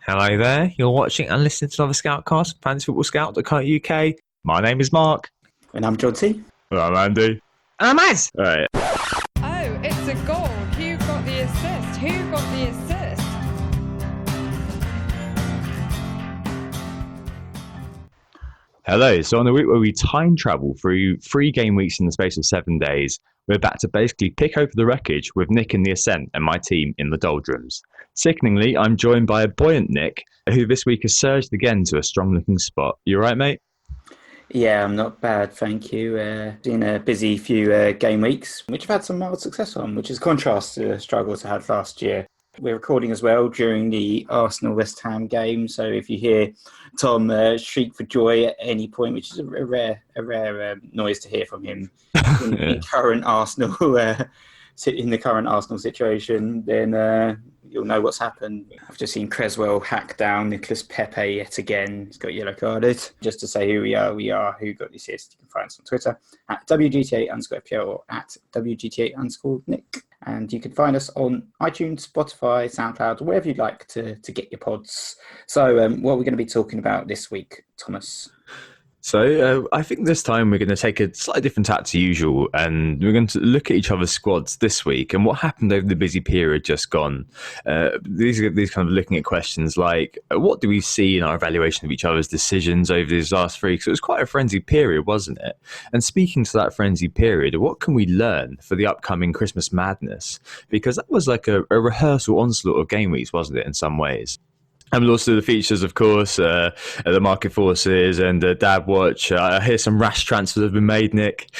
Hello there, you're watching and listening to another Scoutcast, fantasyfootballscout.co.uk. My name is Mark. And I'm John T. And I'm Andy. And I'm Az. Right. Oh, it's a goal. Who got the assist? Who got the assist? Hello, so on the week where we time travel through 3 game weeks in the space of 7 days, we're back to basically pick over the wreckage with Nick in the ascent and my team in the doldrums. Sickeningly, I'm joined by a buoyant Nick, who this week has surged again to a strong-looking spot. You alright, mate? Yeah, I'm not bad, thank you. Been a busy few game weeks, which I've had some mild success on, which is contrast to the struggles I had last year. We're recording as well during the Arsenal-West Ham game, so if you hear Tom shriek for joy at any point, which is a rare noise to hear from him in current Arsenal, in the current Arsenal situation, then you'll know what's happened. I've just seen Creswell hack down Nicholas Pepe yet again. He's got yellow carded. Just to say who we are, who got the assist. You can find us on Twitter at WGTA_FPL or at WGTA_Nick. And you can find us on iTunes, Spotify, SoundCloud, wherever you'd like to get your pods. So what are we going to be talking about this week, Thomas? So I think this time we're going to take a slightly different tack to usual, and we're going to look at each other's squads this week and what happened over the busy period just gone. These kind of looking at questions like, what do we see in our evaluation of each other's decisions over these last 3? Because it was quite a frenzied period, wasn't it? And speaking to that frenzied period, what can we learn for the upcoming Christmas madness? Because that was like a rehearsal onslaught of game weeks, wasn't it, in some ways? And we'll also do the features, of course, the market forces and Dad Watch. I hear some rash transfers have been made, Nick,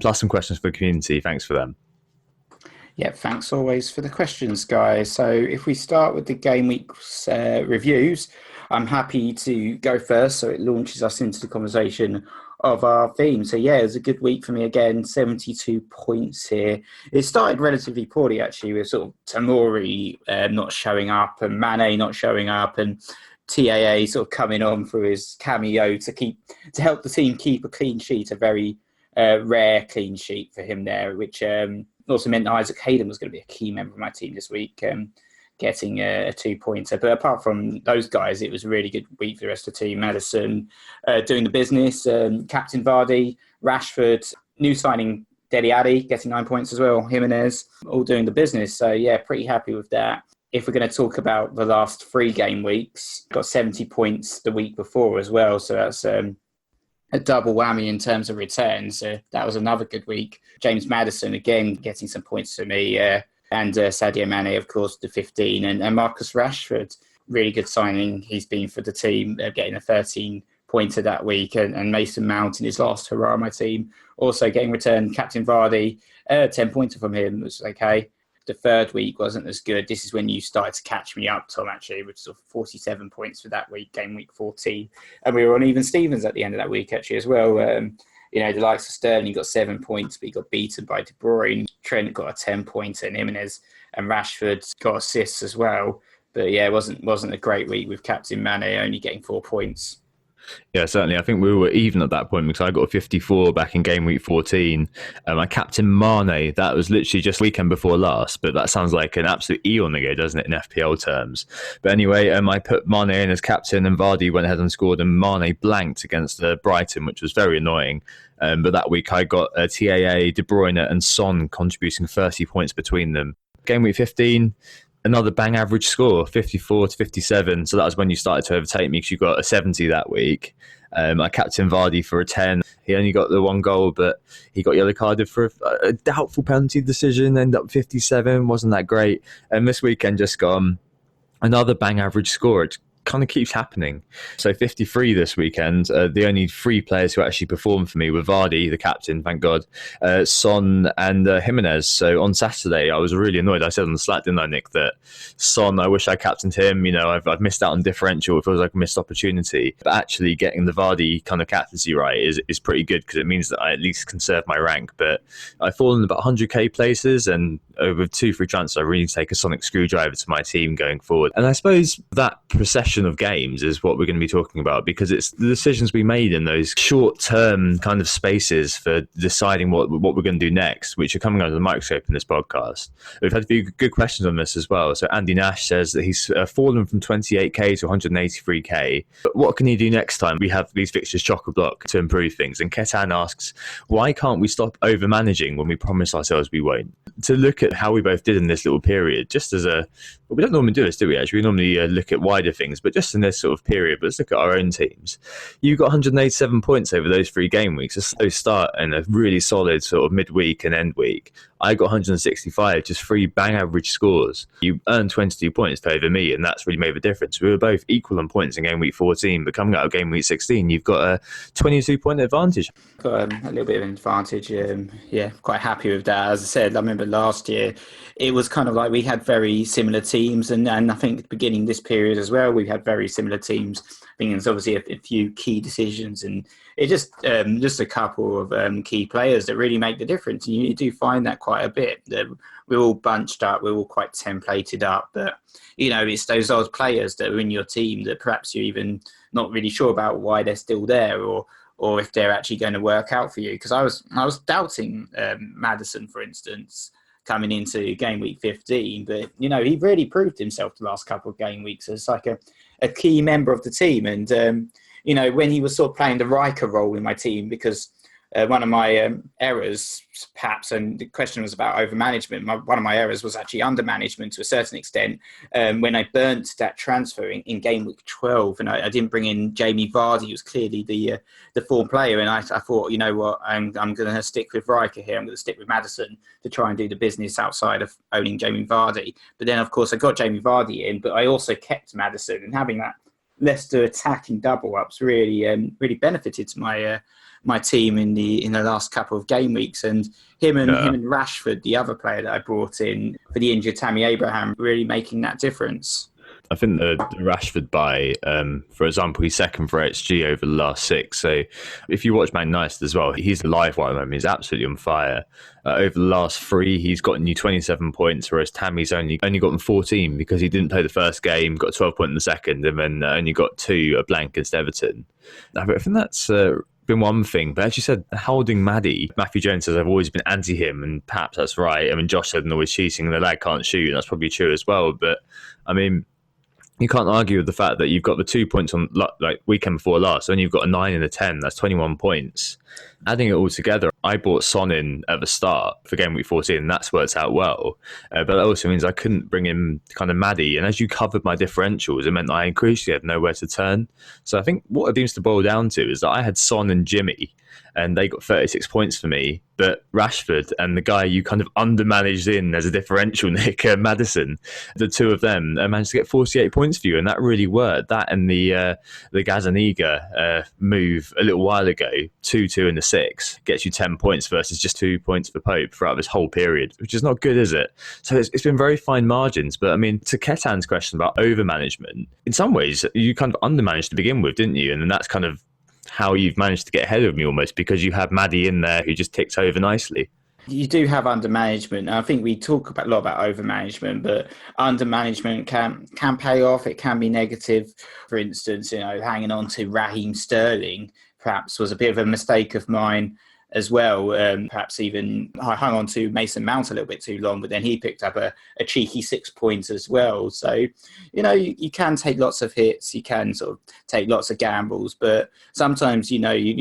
plus some questions for the community. Thanks for them. Yeah, thanks always for the questions, guys. So if we start with the game week's reviews, I'm happy to go first, so it launches us into the conversation of our theme. So yeah, it was a good week for me again, 72 points here. It started relatively poorly actually, with sort of Tamori not showing up and Mane not showing up and TAA sort of coming on for his cameo to help the team keep a clean sheet, a very rare clean sheet for him there, which also meant that Isaac Hayden was going to be a key member of my team this week, getting a 2-pointer. But apart from those guys, it was a really good week for the rest of the team. Maddison doing the business, Captain Vardy, Rashford, new signing Dele Alli getting 9 points as well, Jimenez, all doing the business. So yeah, pretty happy with that. If we're going to talk about the last 3 game weeks, got 70 points the week before as well. So that's a double whammy in terms of returns. That was another good week. James Maddison, again, getting some points for me. And Sadio Mane, of course, the 15. And Marcus Rashford, really good signing. He's been for the team, getting a 13-pointer that week. And Mason Mount in his last hurrah, my team, also getting returned. Captain Vardy, 10-pointer from him was okay. The third week wasn't as good. This is when you started to catch me up, Tom, actually, with sort of 47 points for that week, game week 14. And we were on even Stevens at the end of that week, actually, as well. The likes of Sterling got 7 points, but he got beaten by De Bruyne. Trent got a 10-pointer, and Jimenez and Rashford got assists as well. But yeah, it wasn't a great week with Captain Mane only getting 4 points. Yeah, certainly. I think we were even at that point because I got a 54 back in game week 14. My captain Mane, that was literally just weekend before last, but that sounds like an absolute eon ago, doesn't it, in FPL terms? But anyway, I put Mane in as captain and Vardy went ahead and scored and Mane blanked against Brighton, which was very annoying. But that week I got TAA, De Bruyne and Son contributing 30 points between them. Game week 15... another bang average score, 54 to 57. So that was when you started to overtake me because you got a 70 that week. I captained Vardy for a 10. He only got the 1 goal, but he got yellow carded for a doubtful penalty decision, ended up 57. Wasn't that great. And this weekend just gone, another bang average score. It kind of keeps happening. So 53 this weekend. The only 3 players who actually performed for me were Vardy, the captain, thank God, Son and Jimenez. So on Saturday, I was really annoyed. I said on the Slack, didn't I, Nick, that Son, I wish I captained him. I've missed out on differential. It feels like a missed opportunity. But actually getting the Vardy kind of captaincy right is pretty good because it means that I at least conserve my rank. But I've fallen about 100k places and with 2 free transfers, I really take a sonic screwdriver to my team going forward. And I suppose that procession of games is what we're going to be talking about, because it's the decisions we made in those short-term kind of spaces for deciding what we're going to do next, which are coming under the microscope in this podcast. We've had a few good questions on this as well. So Andy Nash says that he's fallen from 28k to 183k. But what can he do next time we have these fixtures chock-a-block to improve things? And Ketan asks, why can't we stop over-managing when we promise ourselves we won't? To look at how we both did in this little period, just as well, we don't normally do this, do we, actually? We normally look at wider things, but just in this sort of period, but let's look at our own teams. You got 187 points over those 3 game weeks, a slow start and a really solid sort of midweek and end week. I got 165, just 3 bang average scores. You earned 22 points over me, and that's really made the difference. We were both equal on points in game week 14, but coming out of game week 16, you've got a 22-point advantage. Got a little bit of an advantage. Quite happy with that. As I said, I remember last year, it was kind of like we had very similar teams, and I think beginning this period as well, we had very similar teams. I think it's obviously a few key decisions, and it just a couple of key players that really make the difference. And you do find that quite a bit. We're all bunched up, we're all quite templated up, but it's those odd players that are in your team that perhaps you're even not really sure about why they're still there, or if they're actually going to work out for you. Because I was doubting Maddison, for instance, coming into game week 15, but he really proved himself the last couple of game weeks as like a key member of the team. And when he was sort of playing the Riker role in my team, because one of my errors, perhaps, and the question was about over-management, one of my errors was actually under-management to a certain extent when I burnt that transfer in game week 12, and I didn't bring in Jamie Vardy, who was clearly the form player, and I thought, you know what, I'm going to stick with Riker here, I'm going to stick with Maddison to try and do the business outside of owning Jamie Vardy. But then, of course, I got Jamie Vardy in, but I also kept Maddison, and having that Leicester attacking double-ups really benefited my team in the last couple of game weeks, and him and Rashford, the other player that I brought in for the injured Tammy Abraham, really making that difference. I think the Rashford buy, for example, he's second for XG over the last 6. So if you watch Man United as well, he's a live one. I mean, he's absolutely on fire. Over the last 3, he's gotten you 27 points, whereas Tammy's only gotten 14 because he didn't play the first game, got 12 points in the second, and then only got 2 a blank against Everton. I think that's been one thing, but as you said, holding Matthew Jones says I've always been anti him, and perhaps that's right. I mean, Josh said always cheating and the lad can't shoot, and that's probably true as well. But I mean, you can't argue with the fact that you've got the 2 points on like weekend before last, and you've got a 9 and a 10. That's 21 points. Adding it all together, I bought Son in at the start for game week 14, and that's worked out well. But that also means I couldn't bring in kind of Maddie, and as you covered my differentials, it meant that I increasingly had nowhere to turn. So I think what it seems to boil down to is that I had Son and Jimmy, and they got 36 points for me. But Rashford and the guy you kind of undermanaged in as a differential, Nick, Maddison, the two of them managed to get 48 points for you, and that really worked. That and the Gazaniga move a little while ago, 2-2 in the 6, gets you 10 points versus just 2 points for Pope throughout this whole period, which is not good, is it? So it's been very fine margins. But I mean, to Ketan's question about over-management, in some ways, you kind of undermanaged to begin with, didn't you? And then that's kind of how you've managed to get ahead of me almost, because you have Maddie in there who just ticks over nicely. You do have under-management. I think we talk a lot about over-management, but under-management can pay off. It can be negative. For instance, hanging on to Raheem Sterling perhaps was a bit of a mistake of mine as well. Perhaps even I hung on to Mason Mount a little bit too long, but then he picked up a cheeky 6 points as well. So, you can take lots of hits, you can sort of take lots of gambles, but sometimes, you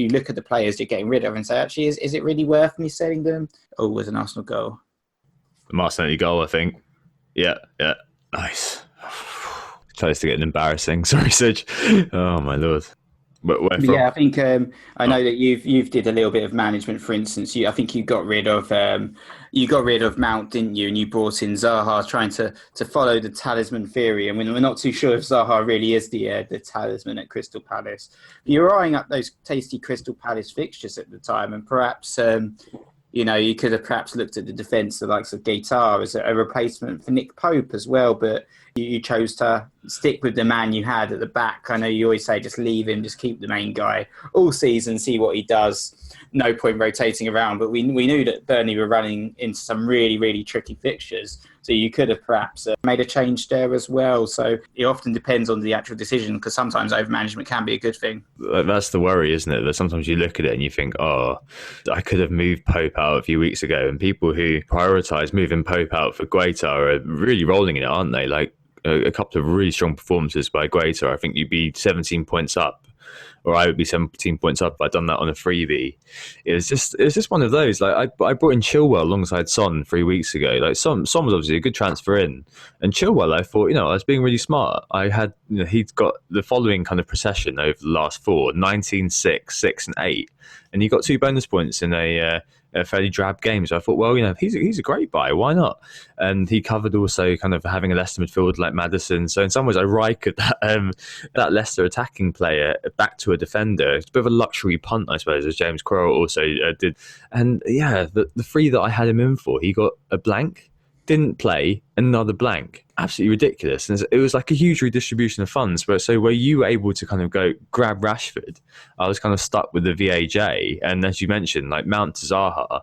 look at the players you're getting rid of and say, actually, is it really worth me selling them? Oh, it was an Arsenal goal. The Martinelli goal, I think. Yeah, nice. Close to getting embarrassing. Sorry, Sidge. Oh, my Lord. Yeah, I think I know that you've did a little bit of management. For instance, I think you got rid of Mount, didn't you? And you brought in Zaha, trying to follow the talisman theory. And we're not too sure if Zaha really is the talisman at Crystal Palace. You were eyeing up those tasty Crystal Palace fixtures at the time, and perhaps you could have perhaps looked at the defence, the likes of Guitar, as a replacement for Nick Pope as well, but you chose to stick with the man you had at the back. I know you always say just leave him, just keep the main guy all season, see what he does. no point rotating around. But we knew that Burnley were running into some really, really tricky fixtures. So you could have perhaps made a change there as well. So it often depends on the actual decision, because sometimes overmanagement can be a good thing. That's the worry, isn't it? That sometimes you look at it and you think, oh, I could have moved Pope out a few weeks ago. And people who prioritise moving Pope out for Guaita are really rolling in it, aren't they? Like a couple of really strong performances by Guaita. I think you'd be 17 points up, or I would be 17 points up if I'd done that on a freebie. It was just one of those. Like I brought in Chilwell alongside Son 3 weeks ago. Like Son was obviously a good transfer in, and Chilwell, I thought, I was being really smart. I had, he'd got the following kind of procession over the last 4: 19, 6, 6, and 8, and he got 2 bonus points in a fairly drab game. So I thought, well, he's a great buy. Why not? And he covered also kind of having a Leicester midfield like Maddison. So in some ways, I Rijkaard that Leicester attacking player back to a defender. It's a bit of a luxury punt, I suppose, as James Crowell also did. And yeah, the 3 that I had him in for, he got a blank, didn't play, another blank. Absolutely ridiculous. And it was like a huge redistribution of funds. So were you able to kind of go grab Rashford? I was kind of stuck with the VAJ. And as you mentioned, like Mount to Zaha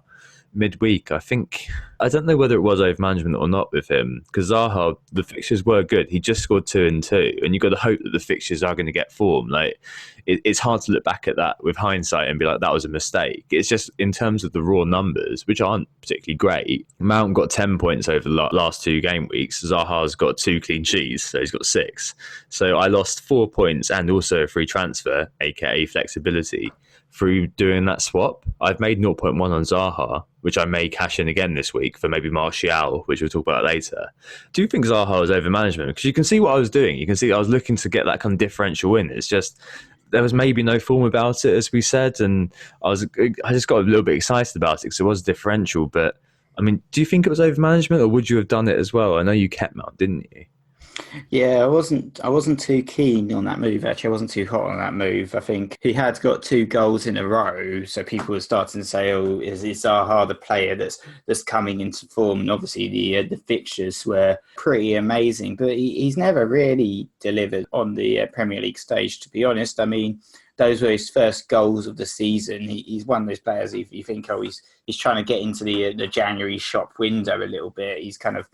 midweek, I don't know whether it was over management or not with him, because Zaha, the fixtures were good. He just scored 2 and 2, and you've got to hope that the fixtures are going to get form. Like it's hard to look back at that with hindsight and be like, that was a mistake. It's just in terms of the raw numbers, which aren't particularly great. Mount got 10 points over the last 2 game weeks. Zaha's got 2 clean sheets, so he's got 6. So I lost 4 points and also a free transfer, aka flexibility, through doing that swap. I've made 0.1 on Zaha, which I may cash in again this week for maybe Martial, which we'll talk about later. Do you think Zaha was over management? Because you can see what I was doing. You can see I was looking to get that kind of differential win. It's just there was maybe no form about it, as we said, and I just got a little bit excited about it because it was differential. But I mean, do you think it was over management, or would you have done it as well? I know you kept Mount, didn't you? Yeah, I wasn't too keen on that move, actually. I wasn't too hot on that move. I think he had got 2 goals in a row, so people were starting to say, oh, is Zaha the player that's coming into form? And obviously the fixtures were pretty amazing, but he's never really delivered on the Premier League stage, to be honest. I mean, those were his first goals of the season. He's one of those players, if you think, oh, he's trying to get into the January shop window a little bit. He's kind of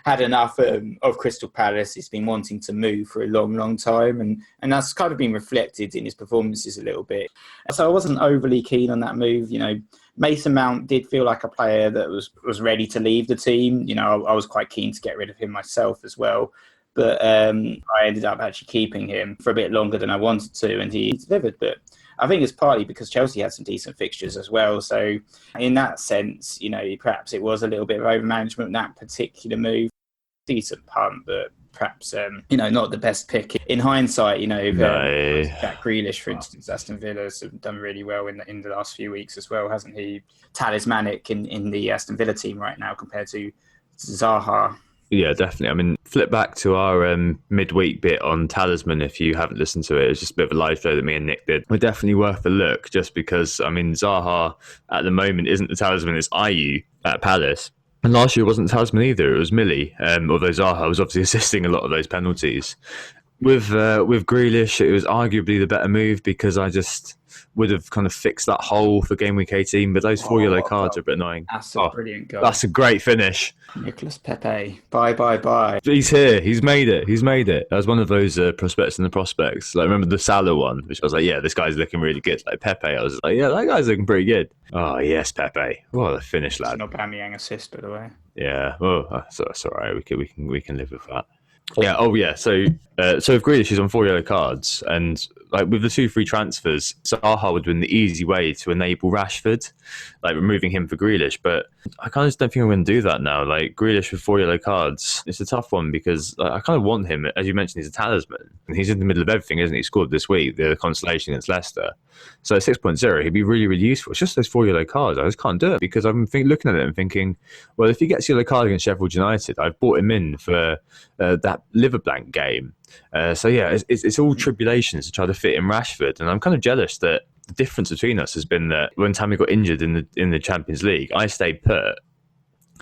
had enough of Crystal Palace. He's been wanting to move for a long, long time. And that's kind of been reflected in his performances a little bit. So I wasn't overly keen on that move. Mason Mount did feel like a player that was ready to leave the team. I was quite keen to get rid of him myself as well. But I ended up actually keeping him for a bit longer than I wanted to, and he delivered. But I think it's partly because Chelsea had some decent fixtures as well. So in that sense, perhaps it was a little bit of overmanagement in that particular move. Decent punt, but perhaps, not the best pick. In hindsight, no. Jack Grealish, for instance, Aston Villa's have done really well in the last few weeks as well, hasn't he? Talismanic in the Aston Villa team right now compared to Zaha. Yeah, definitely. I mean, flip back to our midweek bit on Talisman if you haven't listened to it. It was just a bit of a live show that me and Nick did. We're definitely worth a look just because, I mean, Zaha at the moment isn't the Talisman, it's Ayew at Palace. And last year it wasn't the Talisman either, it was Millie, although Zaha was obviously assisting a lot of those penalties. With Grealish, it was arguably the better move because I just would have kind of fixed that hole for game week 18, but those 4 yellow cards are a bit annoying. That's a brilliant goal. That's a great finish. Nicolas Pepe. Bye. He's here. He's made it. That was one of those prospects in the prospects. Like, remember the Salah one, which I was like, yeah, this guy's looking really good. Like Pepe, I was like, yeah, that guy's looking pretty good. Oh, yes, Pepe. What a finish, lad. It's an Aubameyang assist, by the way. Yeah. Oh, that's all right. We can live with that. Yeah. Oh, yeah. So if Grealish is on 4 yellow cards, and like with the 2 free transfers, Zaha would have been the easy way to enable Rashford, like removing him for Grealish. But I kind of just don't think I'm going to do that now. Like Grealish with 4 yellow cards, it's a tough one because I kind of want him. As you mentioned, he's a talisman, and he's in the middle of everything, isn't he? He scored this week, the consolation against Leicester. So 6.0, he'd be really, really useful. It's just those 4 yellow cards. I just can't do it because I'm looking at it and thinking, well, if he gets yellow card against Sheffield United, I've bought him in for that liver blank game. So yeah, it's all tribulations to try to fit in Rashford, and I'm kind of jealous that the difference between us has been that when Tammy got injured in the Champions League, I stayed put.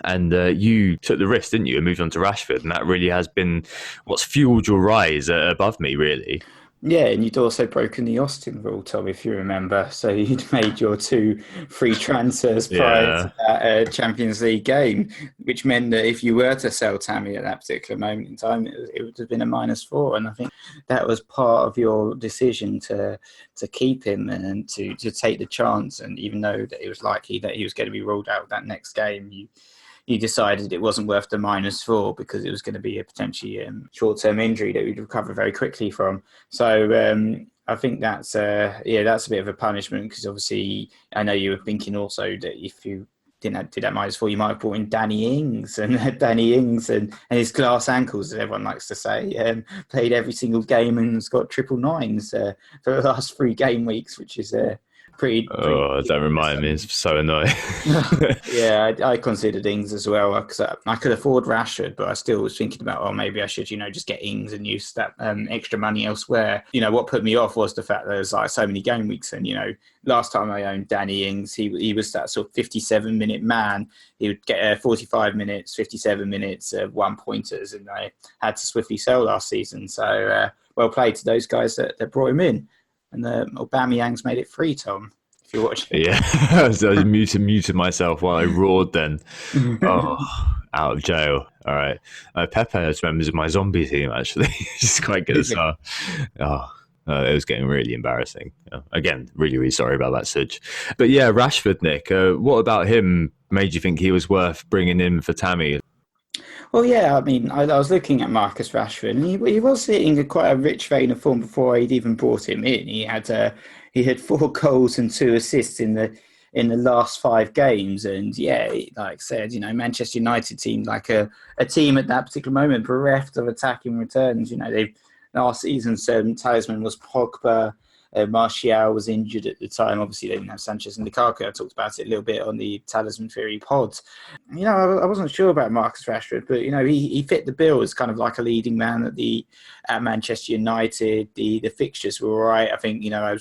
And you took the risk, didn't you, and moved on to Rashford, and that really has been what's fueled your rise above me, really. Yeah, and you'd also broken the Austin rule, Tom, if you remember. So you'd made your 2 free transfers prior to Yeah. that Champions League game, which meant that if you were to sell Tammy at that particular moment in time, it would have been a -4. And I think that was part of your decision to keep him and to take the chance. And even though that it was likely that he was going to be ruled out that next game, you decided it wasn't worth the -4 because it was going to be a potentially short-term injury that we'd recover very quickly from. So I think that's that's a bit of a punishment because obviously I know you were thinking also that if you didn't do that -4, you might have brought in Danny Ings and Danny Ings and his glass ankles, as everyone likes to say, played every single game and has got triple nines for the last 3 game weeks, which is pretty. Oh, don't remind me. It's so annoying. Yeah, I considered Ings as well because I could afford Rashford, but I still was thinking about, oh, maybe I should, just get Ings and use that extra money elsewhere. What put me off was the fact that there's like so many game weeks, and last time I owned Danny Ings, he was that sort of 57-minute man. He would get 45 minutes, 57 minutes, 1-pointers, and I had to swiftly sell last season. So well played to those guys that brought him in, and Aubameyang's made it free, Tom. If you're watching. Yeah, so I muted myself while I roared then. Oh, out of jail. All right. Pepe is members of my zombie team, actually. She's quite good as well. Oh, it was getting really embarrassing. Again, really, really sorry about that, Suj. But yeah, Rashford, Nick, what about him made you think he was worth bringing in for Tammy? Well, yeah, I mean, I was looking at Marcus Rashford, and he was hitting quite a rich vein of form before I'd even brought him in. He had 4 goals and 2 assists in the last 5 games, and yeah, like I said, Manchester United seemed like a team at that particular moment bereft of attacking returns. They last season's talisman was Pogba. Martial was injured at the time. Obviously, they didn't have Sanchez and Lukaku. I talked about it a little bit on the Talisman Theory pod. I wasn't sure about Marcus Rashford, but he fit the bill as kind of like a leading man at Manchester United. The fixtures were all right. I think I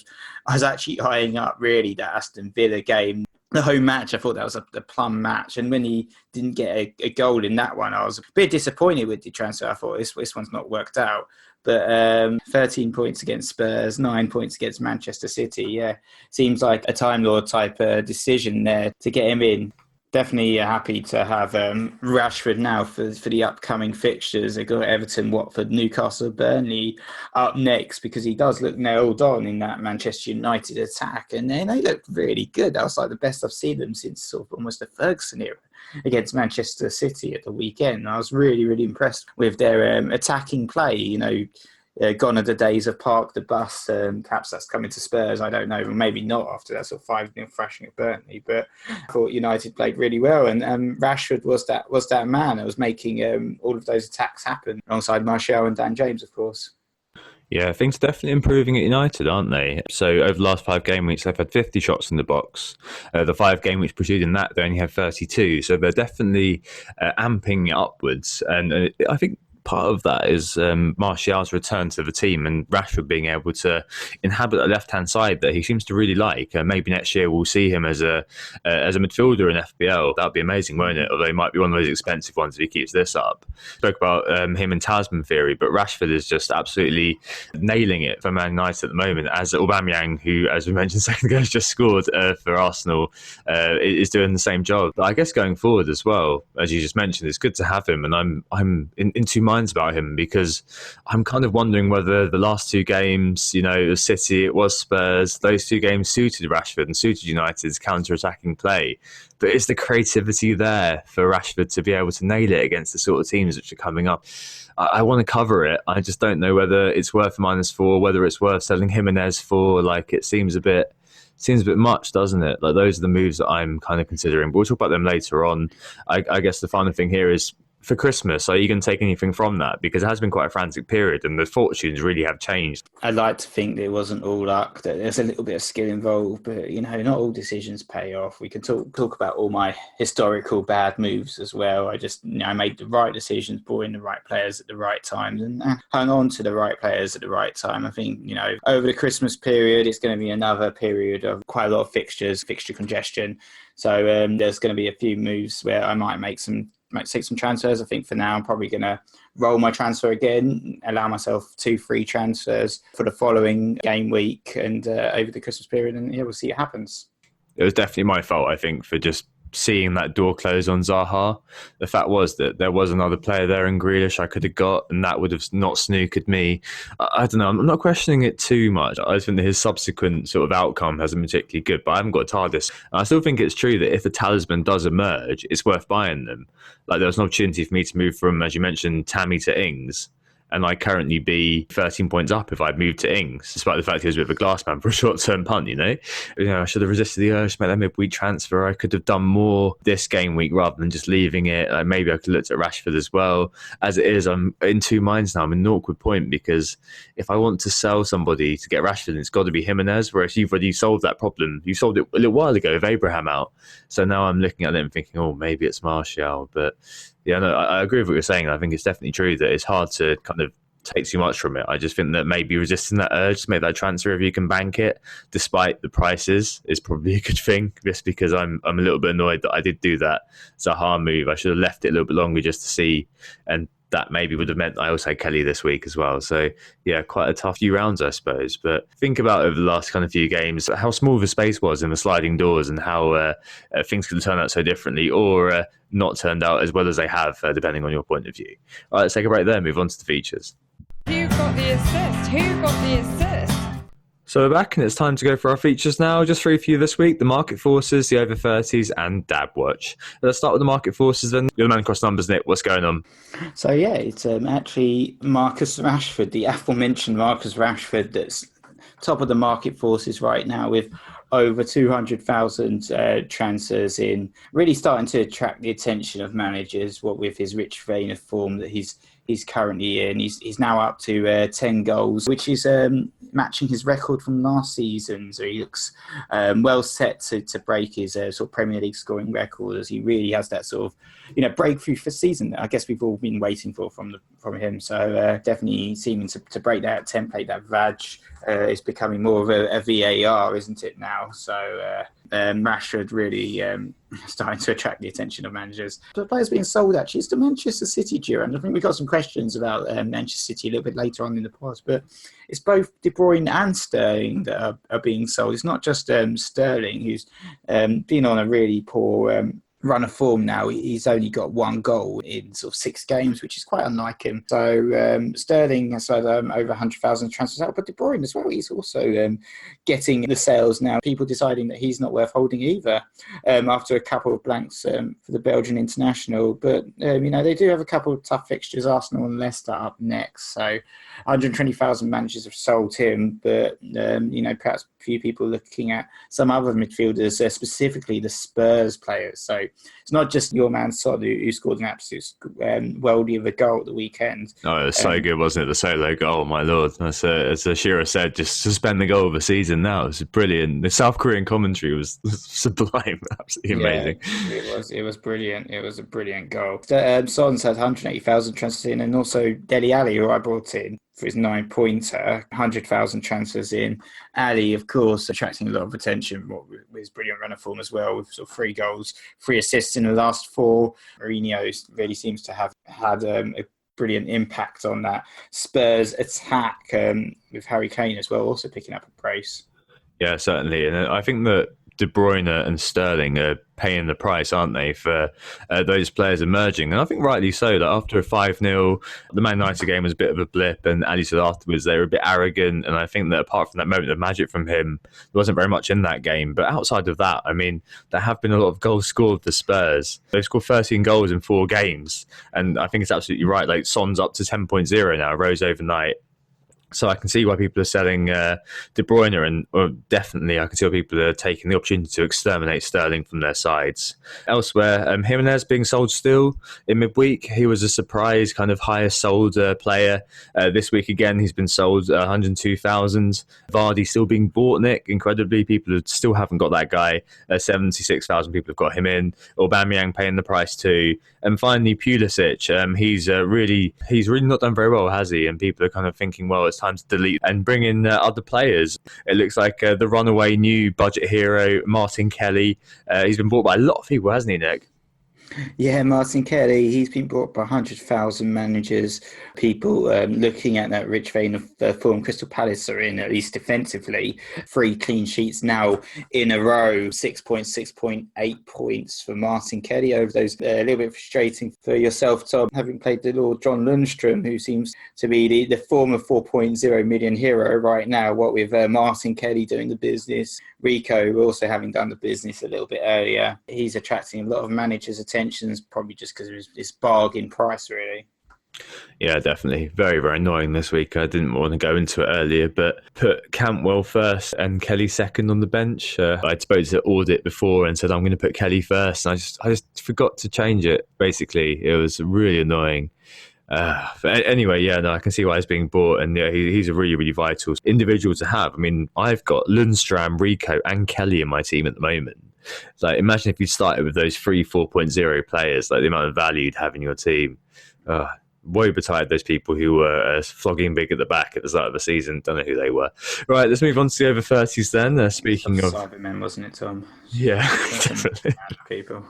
was actually eyeing up really that Aston Villa game. The home match, I thought that was a plum match, and when he didn't get a goal in that one, I was a bit disappointed with the transfer. I thought this one's not worked out. But 13 points against Spurs, 9 points against Manchester City. Yeah, seems like a Time Lord type decision there to get him in. Definitely happy to have Rashford now for the upcoming fixtures. They've got Everton, Watford, Newcastle, Burnley up next because he does look nailed on in that Manchester United attack. And then they look really good. That was like the best I've seen them since sort of almost the Ferguson era against Manchester City at the weekend. I was really, really impressed with their attacking play. Gone are the days of park the bus. Perhaps that's coming to Spurs. I don't know. Maybe not after that sort of 5-0 thrashing at Burnley. But I thought United played really well, and Rashford was that man that was making all of those attacks happen alongside Martial and Dan James, of course. Yeah, things are definitely improving at United, aren't they? So over the last 5 game weeks, they've had 50 shots in the box. The 5 game weeks preceding that, they only had 32. So they're definitely amping upwards. And I think part of that is Martial's return to the team and Rashford being able to inhabit the left-hand side that he seems to really like. Maybe next year we'll see him as a midfielder in FPL. That would be amazing, won't it? Although he might be one of those expensive ones if he keeps this up. Spoke about him and Tasman Theory, but Rashford is just absolutely nailing it for Man United at the moment, as Aubameyang, who, as we mentioned a second ago, has just scored for Arsenal, is doing the same job. But I guess going forward as well, as you just mentioned, it's good to have him, and I'm in 2 minds about him because I'm kind of wondering whether the last 2 games, it was City, it was Spurs, those 2 games suited Rashford and suited United's counter-attacking play. But is the creativity there for Rashford to be able to nail it against the sort of teams which are coming up? I want to cover it. I just don't know whether it's worth -4, whether it's worth selling Jimenez for. Like, it seems a bit much, doesn't it? Like, those are the moves that I'm kind of considering. But we'll talk about them later on. I guess the final thing here is, for Christmas, are you going to take anything from that? Because it has been quite a frantic period and the fortunes really have changed. I'd like to think that it wasn't all luck, that there's a little bit of skill involved, but, not all decisions pay off. We can talk about all my historical bad moves as well. I made the right decisions, brought in the right players at the right times and hung on to the right players at the right time. I think, over the Christmas period, it's going to be another period of quite a lot of fixture congestion. So there's going to be a few moves where I might make some might take some transfers. I think for now I'm probably going to roll my transfer again, allow myself 2 free transfers for the following game week and over the Christmas period, and we'll see what happens. It was definitely my fault, I think, for just seeing that door close on Zaha. The fact was that there was another player there in Grealish I could have got, and that would have not snookered me. I don't know, I'm not questioning it too much. I just think that his subsequent sort of outcome hasn't been particularly good, but I haven't got TARDIS. And I still think it's true that if the talisman does emerge, it's worth buying them. Like, there was an opportunity for me to move from, as you mentioned, Tammy to Ings, and I'd currently be 13 points up if I'd moved to Ings, despite the fact he was a bit of a glass man for a short-term punt, I should have resisted the urge to make that midweek transfer. I could have done more this game week rather than just leaving it. Maybe I could have looked at Rashford as well. As it is, I'm in 2 minds now. I'm in an awkward point because if I want to sell somebody to get Rashford, it's got to be Jimenez, whereas you've already solved that problem. You solved it a little while ago with Abraham out. So now I'm looking at it and thinking, oh, maybe it's Martial. But yeah, no, I agree with what you're saying. I think it's definitely true that it's hard to kind of take too much from it. I just think that maybe resisting that urge to make that transfer if you can bank it, despite the prices, is probably a good thing. Just because I'm a little bit annoyed that I did do that Zaha move. I should have left it a little bit longer just to see, and that maybe would have meant I also had Kelly this week as well. So yeah, quite a tough few rounds, I suppose. But think about over the last kind of few games how small the space was in the sliding doors and how things could turn out so differently or not turned out as well as they have, depending on your point of view. All right, let's take a break there, move on to the features. Who got the assist? Who got the assist? So we're back and it's time to go for our features now. Just 3 for you this week: the market forces, the over 30s and Dab Watch. Let's start with the market forces then. You're the man across numbers, Nick. What's going on? So yeah, it's actually Marcus Rashford, the aforementioned Marcus Rashford, that's top of the market forces right now with over 200,000 transfers in, really starting to attract the attention of managers, what with his rich vein of form that he's currently in. He's now up to 10 goals, which is matching his record from last season. So he looks well set to break his sort of Premier League scoring record, as he really has that sort of breakthrough for season that I guess we've all been waiting for from him. So definitely seeming to break that template, that VAG is becoming more of a VAR, isn't it now? So Rashford really starting to attract the attention of managers. The players being sold actually is to Manchester City, and I think we've got some questions about Manchester City a little bit later on in the pod, but it's both De Bruyne and Sterling that are being sold. It's not just Sterling, who's been on a really poor run of form now. He's only got 1 goal in sort of 6 games, which is quite unlike him. So Sterling has had over 100,000 transfers out, but De Bruyne as well, he's also getting the sales now. People deciding that he's not worth holding either after a couple of blanks for the Belgian international. But they do have a couple of tough fixtures, Arsenal and Leicester up next. So 120,000 managers have sold him, but perhaps a few people looking at some other midfielders, specifically the Spurs players. So it's not just your man Son who scored an absolute worldie of a goal at the weekend. Oh, it was so good, wasn't it? The solo goal, my lord. As Shearer said, just suspend the goal of the season now. It was brilliant. The South Korean commentary was sublime, absolutely amazing. It was brilliant. It was a brilliant goal. Son's had 180,000 transfers in, and also Dele Alli, who I brought in for his 9-pointer, 100,000 transfers in. Ali, of course, attracting a lot of attention with his brilliant run of form as well, with sort of 3 goals, 3 assists in the last 4. Mourinho really seems to have had a brilliant impact on that Spurs attack, with Harry Kane as well, also picking up a brace. Yeah, certainly. And I think that De Bruyne and Sterling are paying the price, aren't they, for those players emerging? And I think rightly so. That after a 5-0, the Man United game was a bit of a blip, and Ali said afterwards they were a bit arrogant. And I think that apart from that moment of magic from him, there wasn't very much in that game. But outside of that, I mean, there have been a lot of goals scored for Spurs. They've scored 13 goals in 4 games. And I think it's absolutely right. Like, Son's up to 10.0 now, rose overnight. So I can see why people are selling De Bruyne, and definitely I can see why people are taking the opportunity to exterminate Sterling from their sides. Elsewhere, Jimenez being sold still in midweek. He was a surprise kind of highest sold player. This week again, he's been sold 102,000. Vardy still being bought, Nick. Incredibly, people still haven't got that guy. 76,000 people have got him in. Aubameyang paying the price too. And finally, Pulisic. He's really not done very well, has he? And people are kind of thinking, well, it's time to delete and bring in other players. It looks like the runaway new budget hero, Martin Kelly. He's been bought by a lot of people, hasn't he, Nick? Yeah, Martin Kelly, he's been bought by 100,000 managers. People looking at that rich vein of form Crystal Palace are in, at least defensively. 3 clean sheets now in a row, 6.8 points for Martin Kelly over those. A little bit frustrating for yourself, Tom, having played the Lord John Lundstrom, who seems to be the former 4.0 million hero right now, what with Martin Kelly doing the business. Rico also having done the business a little bit earlier. He's attracting a lot of managers' attentions, probably just because of his bargain price, really. Yeah, definitely. Very, very annoying this week. I didn't want to go into it earlier, but put Cantwell first and Kelly second on the bench. I'd supposed to audit before and said I'm going to put Kelly first, and I just forgot to change it. Basically, it was really annoying. But anyway, yeah, no, I can see why he's being bought, and yeah, he's a really, really vital individual to have. I mean, I've got Lundstram, Rico, and Kelly in my team at the moment. Like, imagine if you started with those 4.0 players, like the amount of value you'd have in your team. Woe betide those people who were flogging big at the back at the start of the season. Don't know who they were. Right, let's move on to the over 30s then. Speaking of Cybermen, wasn't it, Tom? Yeah, definitely. People.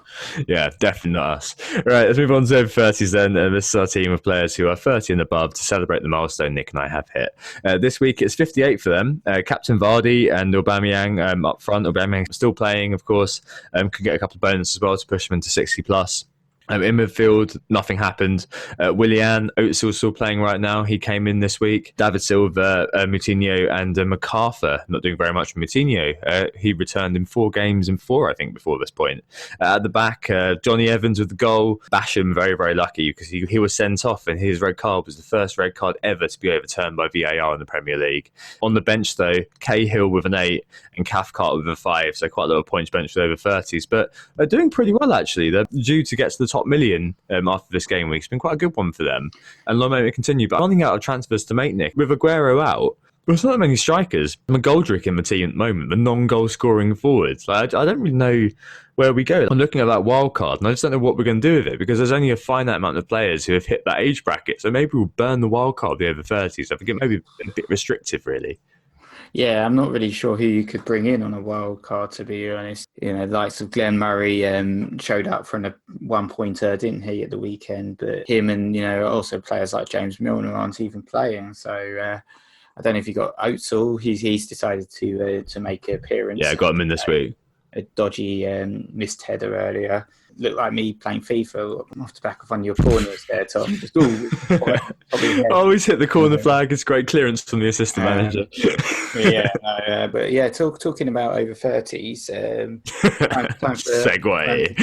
Yeah, definitely not us. Right, let's move on to over 30s then. This is our team of players who are 30 and above to celebrate the milestone Nick and I have hit. This week it's 58 for them. Captain Vardy and Aubameyang up front. Aubameyang still playing, of course. Could get a couple of bonuses as well to push them into 60 plus. In midfield, nothing happened. Willian, Özil still playing right now. He came in this week. David Silva, Moutinho, and MacArthur not doing very much for Moutinho. He returned in 4 games in 4, I think, before this point. At the back, Johnny Evans with the goal. Basham, very, very lucky because he was sent off, and his red card was the first red card ever to be overturned by VAR in the Premier League. On the bench, though, Cahill with an 8 and Cathcart with a 5, so quite a lot of points benched with over 30s. But they're doing pretty well, actually. They're due to get to the top million after this game week. It's been quite a good one for them, and long may it continue. But I'm running out of transfers to make, Nick. With Aguero out, there's not that many strikers. McGoldrick in the team at the moment, the non-goal scoring forwards. Like, I don't really know where we go. I'm looking at that wild card, and I just don't know what we're going to do with it because there's only a finite amount of players who have hit that age bracket. So maybe we'll burn the wild card the over 30s. I think it may be a bit restrictive, really. Yeah, I'm not really sure who you could bring in on a wild card, to be honest. You know, the likes of Glenn Murray showed up for a 1-pointer, didn't he, at the weekend? But him and, also players like James Milner aren't even playing. So I don't know if you got Özil. He's decided to make an appearance. Yeah, I got him in this week. A dodgy missed header earlier. Looked like me playing FIFA off the back of one of your corners there, Tom. Just always hit the corner flag. It's great clearance from the assistant manager. Talking about over 30s. Time for segue.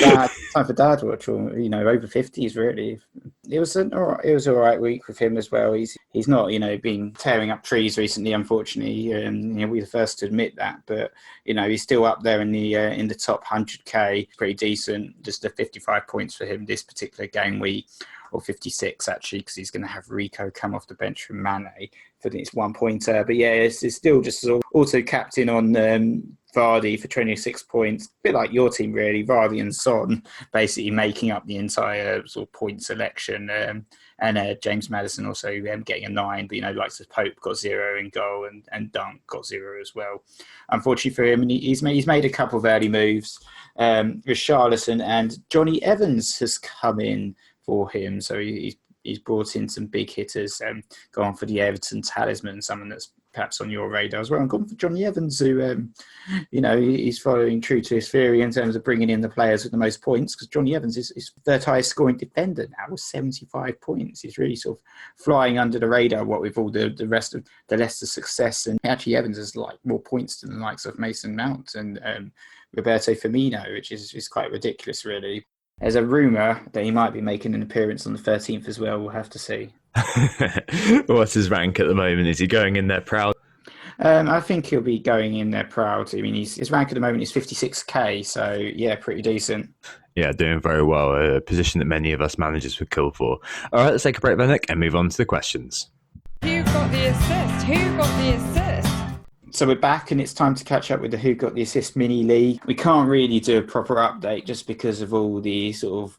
Time for dad watch, or over 50s. Really, it was an all right week with him as well. He's not been tearing up trees recently, unfortunately. We're the first to admit that, but he's still up there in the top 100k, pretty decent. Just the 55 points for him this particular game week, or 56 actually, because he's going to have Rico come off the bench from Mane for this 1-pointer. But yeah, it's still just also captain on Vardy for 26 points, a bit like your team really. Vardy and Son basically making up the entire sort of point selection. And James Maddison also getting a 9, but likes of Pope got 0 in goal, and Dunk got 0 as well. Unfortunately for him, and he's made a couple of early moves. Richarlison and Johnny Evans has come in for him, so he's brought in some big hitters. Gone for the Everton talisman, someone that's perhaps on your radar as well. And gone for Johnny Evans, who he's following true to his theory in terms of bringing in the players with the most points, because Johnny Evans is third highest scoring defender now with 75 points. He's really sort of flying under the radar, what with all the rest of the Leicester success. And actually Evans has more points than the likes of Mason Mount and Roberto Firmino, which is quite ridiculous, really. There's a rumour that he might be making an appearance on the 13th as well. We'll have to see. What's his rank at the moment? Is he going in there proud? I think he'll be going in there proud. I mean, his rank at the moment is 56k, so yeah, pretty decent. Yeah, doing very well. A position that many of us managers would kill for. All right, let's take a break, Nick, and move on to the questions. Who got the assist? Who got the assist? So we're back, and it's time to catch up with the Who Got the Assist mini league. We can't really do a proper update just because of all the sort of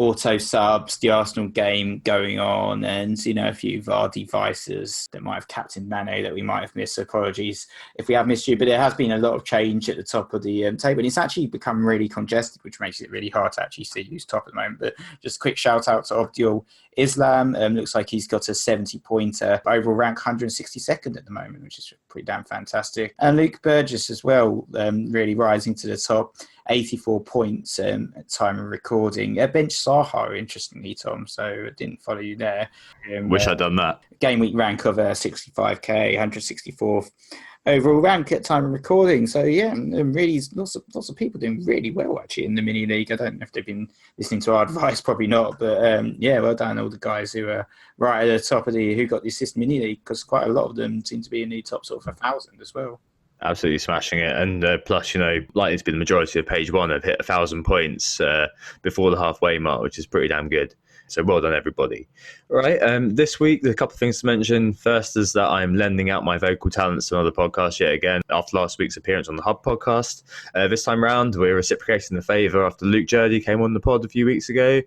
auto subs, the Arsenal game going on, and a few Vardy vices that might have captained Mane that we might have missed. So apologies if we have missed you, but there has been a lot of change at the top of the table, and it's actually become really congested, which makes it really hard to actually see who's top at the moment. But just a quick shout out to Abdul Islam. Looks like he's got a 70-pointer, overall rank 162nd at the moment, which is pretty damn fantastic. And Luke Burgess as well, really rising to the top. 84 points at time of recording. Bench Saha, interestingly, Tom, so I didn't follow you there. Wish I'd done that. Game week rank of 65k, 164th overall rank at time of recording. So yeah, really lots of people doing really well actually in the mini league. I don't know if they've been listening to our advice, probably not, but well done all the guys who are right at the top of who got the assist mini league, because quite a lot of them seem to be in the top sort of 1,000 as well. Absolutely smashing it. And plus, likely to be the majority of page one have hit 1,000 points before the halfway mark, which is pretty damn good. So well done, everybody. All right. This week, there's a couple of things to mention. First is that I'm lending out my vocal talents to another podcast yet again after last week's appearance on the Hub podcast. This time round, we're reciprocating the favour after Luke Jurdy came on the pod a few weeks ago.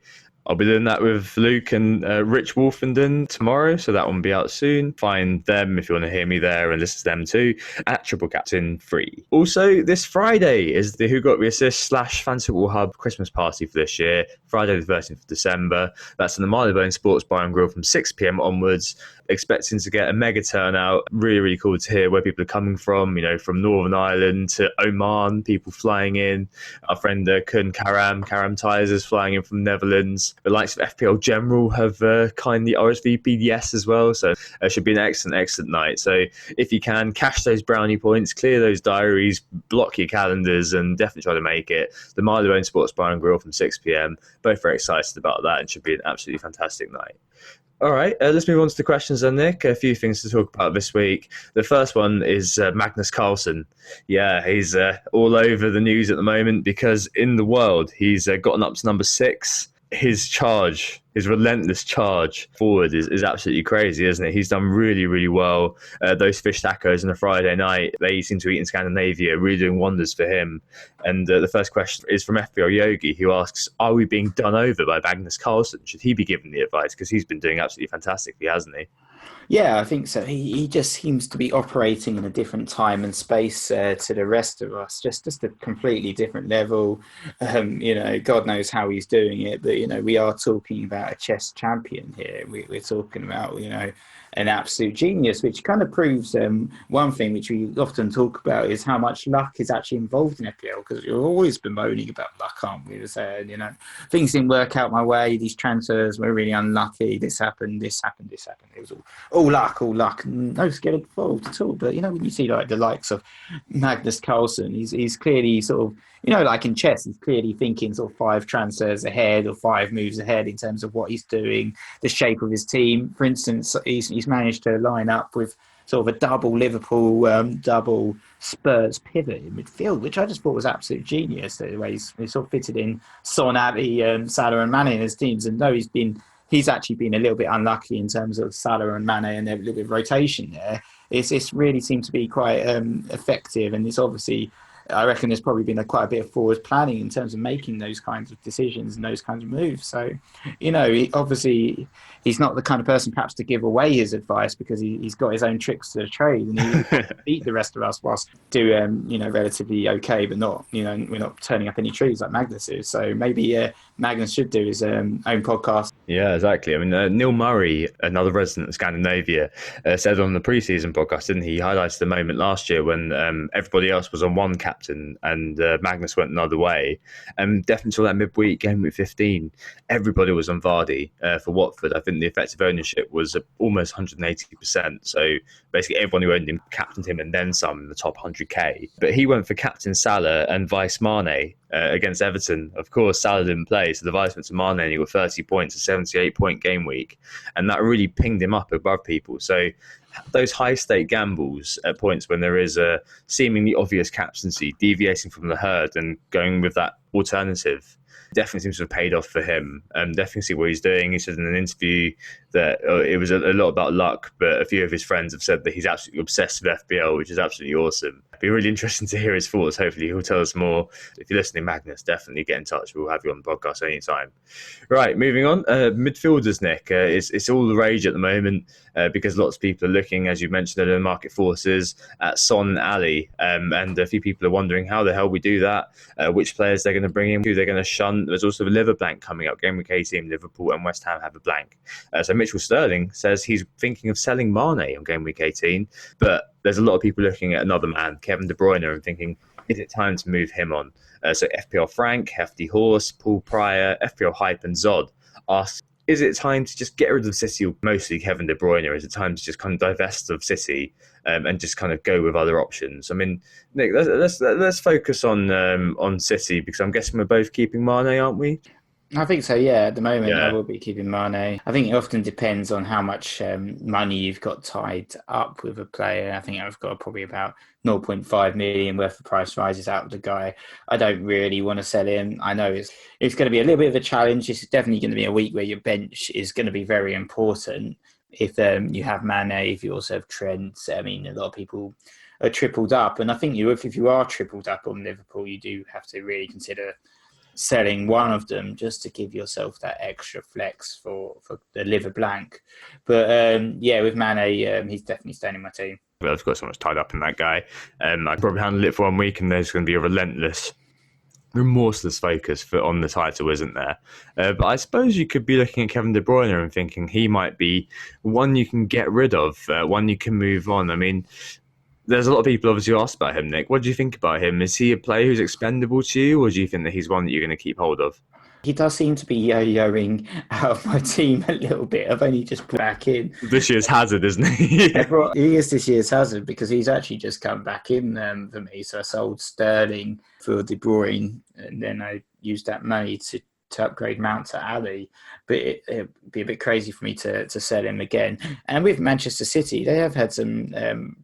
I'll be doing that with Luke and Rich Wolfenden tomorrow, so that one will be out soon. Find them if you want to hear me there and listen to them too at Triple Captain Free. Also, this Friday is the Who Got the Assist / Fantasy Football Hub Christmas party for this year, Friday the 13th of December. That's in the Marylebone Sports Bar and Grill from 6 p.m. onwards. Expecting to get a mega turnout. Really, really cool to hear where people are coming from, from Northern Ireland to Oman, people flying in. Our friend Kun Karam Ties is flying in from Netherlands. The likes of FPL General have kindly RSVP'd yes as well. So it should be an excellent night. So if you can, cash those brownie points, clear those diaries, block your calendars, and definitely try to make it. The Marylebone Sports Bar and Grill from 6 p.m. Both very excited about that, and should be an absolutely fantastic night. All right, let's move on to the questions then, Nick. A few things to talk about this week. The first one is Magnus Carlsen. Yeah, he's all over the news at the moment because in the world, he's gotten up to number 6. His relentless charge forward is absolutely crazy, isn't it? He's done really, really well. Those fish tacos on a Friday night, they seem to eat in Scandinavia, really doing wonders for him. And the first question is from FBL Yogi, who asks, are we being done over by Magnus Carlsen? Should he be given the advice? Because he's been doing absolutely fantastically, hasn't he? Yeah, I think so. He just seems to be operating in a different time and space to the rest of us, just a completely different level. God knows how he's doing it, but, we are talking about a chess champion here. We're talking about, an absolute genius, which kind of proves one thing which we often talk about is how much luck is actually involved in FPL, because we're always bemoaning about luck, aren't we? Saying, things didn't work out my way, these transfers were really unlucky, this happened. It was all luck, no skill involved at all. But, when you see like the likes of Magnus Carlsen, he's clearly sort of, like in chess, he's clearly thinking sort of 5 transfers ahead or 5 moves ahead in terms of what he's doing, the shape of his team. For instance, he's managed to line up with sort of a double Liverpool, double Spurs pivot in midfield, which I just thought was absolute genius. The way he's sort of fitted in Son, Abbey, Salah and Mane in his teams. And though he's actually been a little bit unlucky in terms of Salah and Mane and a little bit of rotation there, it's really seemed to be quite effective. And it's obviously, I reckon there's probably been quite a bit of forward planning in terms of making those kinds of decisions and those kinds of moves. So, obviously he's not the kind of person perhaps to give away his advice, because he's got his own tricks to the trade, and he beat the rest of us whilst do relatively okay, but not, we're not turning up any trees like Magnus is. So maybe Magnus should do his own podcast. Yeah, exactly. I mean, Neil Murray, another resident of Scandinavia, said on the pre-season podcast, didn't he? He highlighted the moment last year when everybody else was on one captain and Magnus went another way. And definitely saw that midweek, game week 15, everybody was on Vardy for Watford. I think the effective ownership was almost 180%. So basically everyone who owned him captained him and then some in the top 100k. But he went for captain Salah and vice Mane against Everton. Of course, Salah didn't play, so the vice went to Mane and he got 30 points, a 78-point game week. And that really pinged him up above people. So those high-stake gambles at points when there is a seemingly obvious captaincy, deviating from the herd and going with that alternative, definitely seems to have paid off for him. Definitely see what he's doing. He said in an interview that it was a lot about luck, but a few of his friends have said that he's absolutely obsessed with FPL, which is absolutely awesome. It'd be really interesting to hear his thoughts. Hopefully he'll tell us more. If you're listening, Magnus, definitely get in touch. We'll have you on the podcast anytime. Right, moving on. Midfielders, Nick. It's all the rage at the moment because lots of people are looking, as you mentioned, at the market forces at Son and Ali, and a few people are wondering how the hell we do that, which players they're going to bring in, who they're going to shun. There's also a liver blank coming up. Game week 18, Liverpool and West Ham have a blank. So Mitchell Sterling says he's thinking of selling Mane on game week 18, but there's a lot of people looking at another man, Kevin De Bruyne, and thinking, is it time to move him on? So FPL Frank, Hefty Horse, Paul Pryor, FPL Hype and Zod ask, is it time to just get rid of City, or mostly Kevin De Bruyne? Is it time to just kind of divest of City and just kind of go with other options? I mean, Nick, let's focus on City, because I'm guessing we're both keeping Mane, aren't we? I think so, yeah. At the moment, Yeah. I will be keeping Mane. I think it often depends on how much money you've got tied up with a player. I think I've got probably about 0.5 million worth of price rises out of the guy. I don't really want to sell him. I know it's going to be a little bit of a challenge. It's definitely going to be a week where your bench is going to be very important. If you have Mane, if you also have Trent, I mean, a lot of people are tripled up. And I think if you are tripled up on Liverpool, you do have to really consider selling one of them just to give yourself that extra flex for the liver blank. But with Mane, he's definitely staying in my team. I've got so much tied up in that guy. I probably handle it for 1 week, and there's going to be a remorseless focus on the title, isn't there? But I suppose you could be looking at Kevin De Bruyne and thinking he might be one you can get rid of, one you can move on. I mean, there's a lot of people obviously who asked about him, Nick. What do you think about him? Is he a player who's expendable to you, or do you think that he's one that you're going to keep hold of? He does seem to be yo-yoing out of my team a little bit. I've only just put back in. This year's Hazard, isn't he? He is this year's Hazard because he's actually just come back in for me. So I sold Sterling for De Bruyne, and then I used that money to upgrade Mount to Ali, but it'd be a bit crazy for me to sell him again. And with Manchester City, they have had some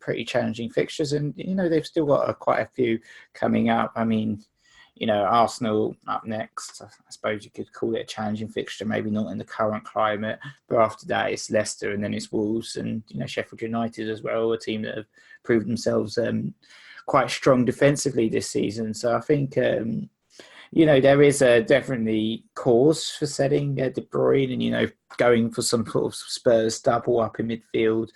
pretty challenging fixtures, and they've still got quite a few coming up. I mean, Arsenal up next. I suppose you could call it a challenging fixture, maybe not in the current climate, but after that it's Leicester and then it's Wolves and Sheffield United as well, a team that have proved themselves quite strong defensively this season. So I think there is definitely cause for selling De Bruyne and, going for some sort of Spurs double up in midfield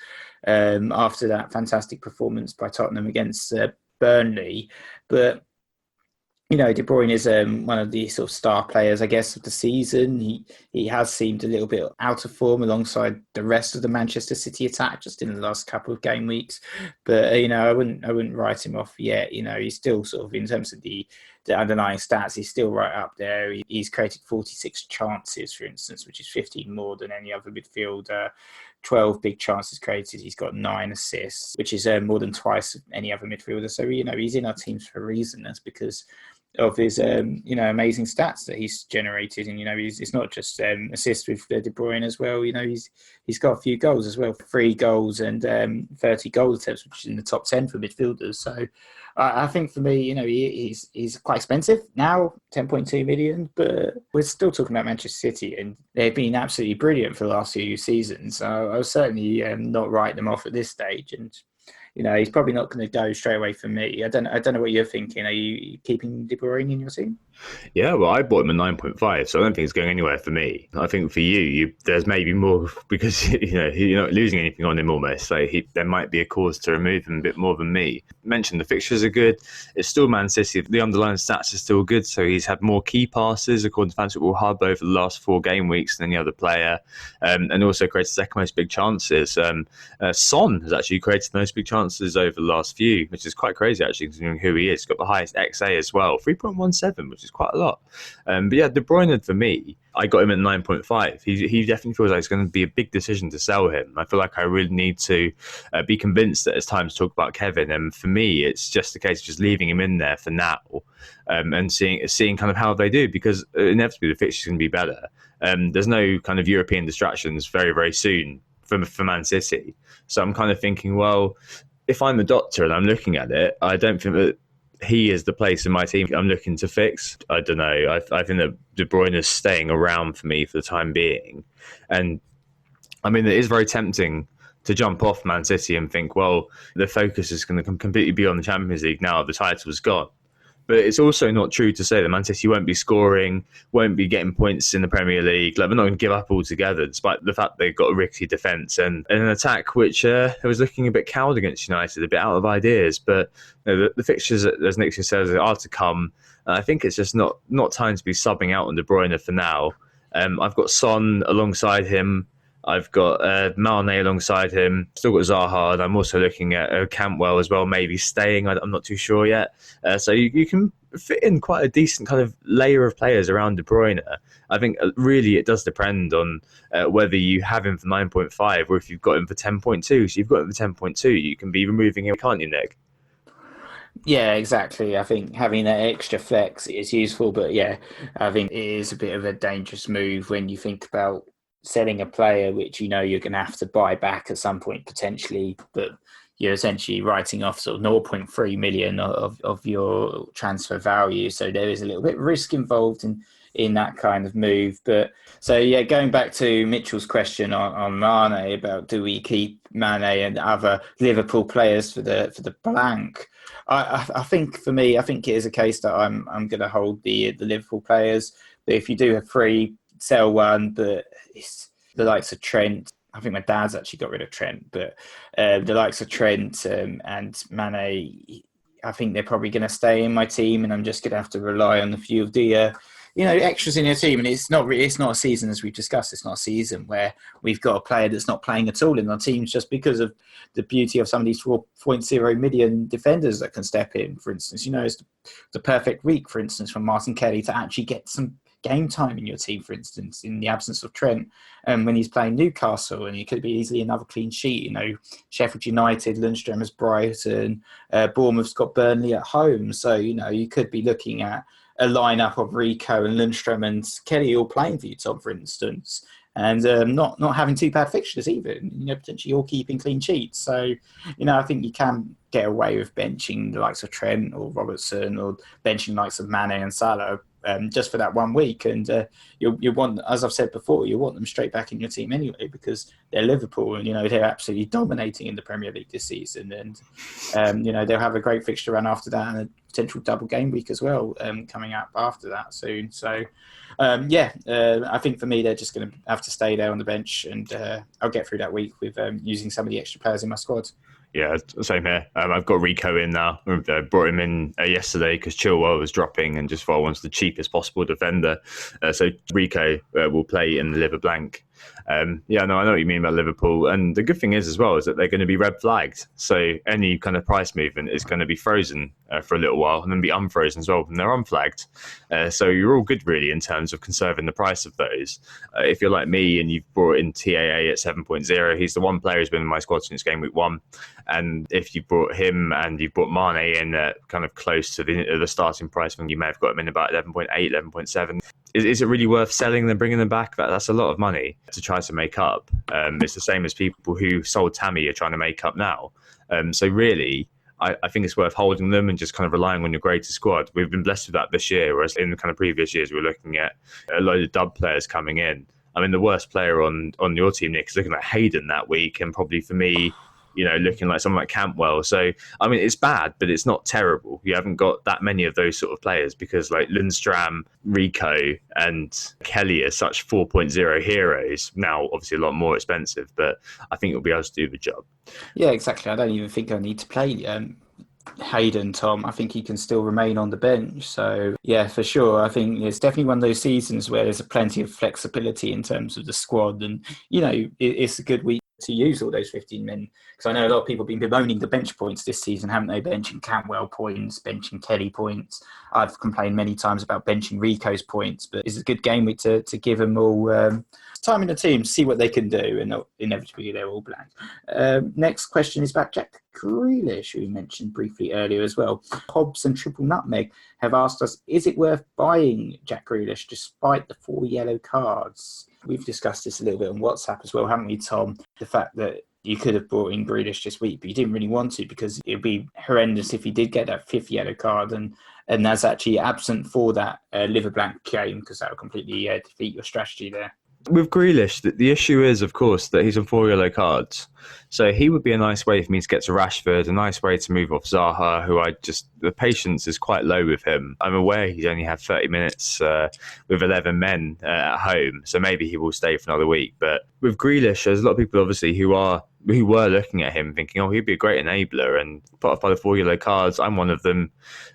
after that fantastic performance by Tottenham against Burnley. But, De Bruyne is one of the sort of star players, I guess, of the season. He has seemed a little bit out of form alongside the rest of the Manchester City attack just in the last couple of game weeks. But, I wouldn't write him off yet. He's still sort of, in terms of the underlying stats, he's still right up there. He's created 46 chances, for instance, which is 15 more than any other midfielder. 12 big chances created. He's got 9 assists, which is more than twice any other midfielder. So, he's in our teams for a reason. That's because of his, amazing stats that he's generated. And, it's not just assists with De Bruyne as well. He's got a few goals as well, 3 goals and 30 goal attempts, which is in the top 10 for midfielders. So I think for me, he's quite expensive now, 10.2 million, but we're still talking about Manchester City and they've been absolutely brilliant for the last few seasons. So I would certainly not write them off at this stage. And, he's probably not going to go straight away for me. I don't know what you're thinking. Are you keeping De Bruyne in your team? Yeah, well, I bought him at 9.5, so I don't think it's going anywhere for me. I think for you, there's maybe more because you're not losing anything on him almost. So there might be a cause to remove him a bit more than me. Mentioned the fixtures are good. It's still Man City. The underlying stats are still good. So he's had more key passes according to Fantasy Football Hub over the last 4 game weeks than any other player, and also created the second most big chances. Son has actually created the most big chances over the last few, which is quite crazy actually considering who he is. He's got the highest XA as well, 3.17, which is quite a lot. But yeah, De Bruyne for me, I got him at 9.5. He definitely feels like it's going to be a big decision to sell him. I feel like I really need to be convinced that it's time to talk about Kevin. And for me, it's just a case of just leaving him in there for now and seeing kind of how they do, because inevitably the fixture's going to be better. There's no kind of European distractions very, very soon for Man City. So I'm kind of thinking, well, if I'm a doctor and I'm looking at it, I don't think that he is the place in my team I'm looking to fix. I don't know. I think that De Bruyne is staying around for me for the time being. And I mean, it is very tempting to jump off Man City and think, well, the focus is going to completely be on the Champions League now the title's gone. But it's also not true to say that Man City won't be scoring, won't be getting points in the Premier League. Like, they're not going to give up altogether, despite the fact they've got a rickety defence and an attack which was looking a bit cowed against United, a bit out of ideas. But the fixtures, as Nick says, are to come. I think it's just not time to be subbing out on De Bruyne for now. I've got Son alongside him. I've got Mane alongside him. Still got Zaha, and I'm also looking at Cantwell as well, maybe staying. I'm not too sure yet. So you can fit in quite a decent kind of layer of players around De Bruyne. I think really it does depend on whether you have him for 9.5 or if you've got him for 10.2. So you've got him for 10.2, you can be removing him, can't you, Nick? Yeah, exactly. I think having that extra flex is useful, but yeah, I think it is a bit of a dangerous move when you think about selling a player which you know you're going to have to buy back at some point potentially, but you're essentially writing off sort of 0.3 million of your transfer value. So there is a little bit of risk involved in that kind of move. But so yeah, going back to Mitchell's question on Mane about do we keep Mane and other Liverpool players for the blank? I think for me, I think it is a case that I'm going to hold the Liverpool players. But if you do have three, sell one. But it's the likes of Trent. I think my dad's actually got rid of Trent, but the likes of Trent and Mane, I think they're probably going to stay in my team, and I'm just going to have to rely on a few of the extras in your team. And it's not a season, as we've discussed. It's not a season where we've got a player that's not playing at all in our teams just because of the beauty of some of these 4.0 million defenders that can step in. For instance, it's the perfect week, for instance, for Martin Kelly to actually get some game time in your team, for instance, in the absence of Trent, when he's playing Newcastle, and it could be easily another clean sheet. Sheffield United, Lundstram has Brighton, Bournemouth's got Burnley at home. So, you could be looking at a lineup of Rico and Lundstram and Kelly all playing for you, Tom, for instance, and not having too bad fixtures either. Potentially all keeping clean sheets. So, I think you can get away with benching the likes of Trent or Robertson, or benching the likes of Mane and Salah just for that 1 week. And you want, as I've said before, you want them straight back in your team anyway, because they're Liverpool and, they're absolutely dominating in the Premier League this season. And, they'll have a great fixture run after that, and a potential double game week as well coming up after that soon. So, I think for me, they're just going to have to stay there on the bench, and I'll get through that week with using some of the extra players in my squad. Yeah, same here. I've got Rico in now. I brought him in yesterday because Chilwell was dropping and just thought I wanted the cheapest possible defender. So Rico will play in the Liver Blank. I know what you mean about Liverpool. And the good thing is as well is that they're going to be red flagged. So any kind of price movement is going to be frozen for a little while and then be unfrozen as well when they're unflagged. So you're all good really in terms of conserving the price of those. If you're like me and you've brought in TAA at 7.0, he's the one player who's been in my squad since game week 1. And if you brought him and you brought Mane in kind of close to the starting price, when you may have got him in about 11.8, 11.7, is it really worth selling them, bringing them back? That's a lot of money to try to make up. It's the same as people who sold Tammy are trying to make up now. So really, I think it's worth holding them and just kind of relying on your greater squad. We've been blessed with that this year, whereas in the kind of previous years, we were looking at a load of dub players coming in. I mean, the worst player on your team, Nick, is looking at Hayden that week, and probably for me, looking like someone like Cantwell. So, I mean, it's bad, but it's not terrible. You haven't got that many of those sort of players because like Lundstram, Rico and Kelly are such 4.0 heroes. Now, obviously a lot more expensive, but I think it'll be able to do the job. Yeah, exactly. I don't even think I need to play Hayden, Tom. I think he can still remain on the bench. So, yeah, for sure. I think it's definitely one of those seasons where there's plenty of flexibility in terms of the squad. And, it's a good week to use all those 15 men, because I know a lot of people have been bemoaning the bench points this season, haven't they? Benching Cantwell points, benching Kelly points. I've complained many times about benching Rico's points, but it's a good game week to give them all time in the team, see what they can do, and inevitably they're all blank. Next question is about Jack Grealish, who we mentioned briefly earlier as well. Hobbs and Triple Nutmeg have asked us, is it worth buying Jack Grealish despite the 4 yellow cards? We've discussed this a little bit on WhatsApp as well, haven't we, Tom? The fact that you could have brought in Grealish this week, but you didn't really want to because it'd be horrendous if he did get that 5th yellow card, and that's actually absent for that Liverblank game, because that would completely defeat your strategy there. With Grealish, the issue is, of course, that he's on 4 yellow cards. So he would be a nice way for me to get to Rashford, a nice way to move off Zaha, who the patience is quite low with him. I'm aware he's only had 30 minutes with 11 men at home, so maybe he will stay for another week. But with Grealish, there's a lot of people, obviously, who were looking at him thinking, oh, he'd be a great enabler, and put off by the 4 yellow cards. I'm one of them.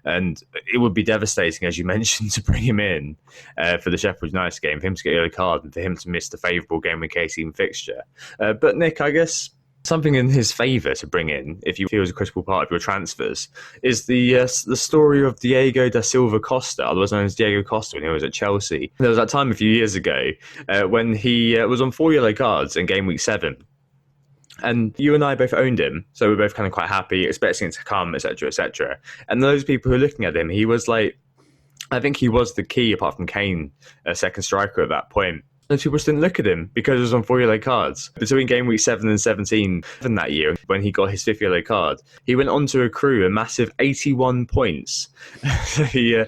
And it would be devastating, as you mentioned, to bring him in for the Sheffield United game, for him to get a yellow card and for him to miss the favourable game week 18 fixture. But Nick, I guess something in his favour to bring in, if you feel is a critical part of your transfers, is the story of Diego da Silva Costa, otherwise known as Diego Costa, when he was at Chelsea. There was that time a few years ago when he was on 4 yellow cards in game week 7. And you and I both owned him, so we're both kind of quite happy, expecting it to come, etc., etc. And those people who are looking at him, he was like, I think he was the key, apart from Kane, a second striker at that point. Those people just didn't look at him because he was on 4 yellow cards. Between game week 7 and 17 that year, when he got his 5th yellow card, he went on to accrue a massive 81 points.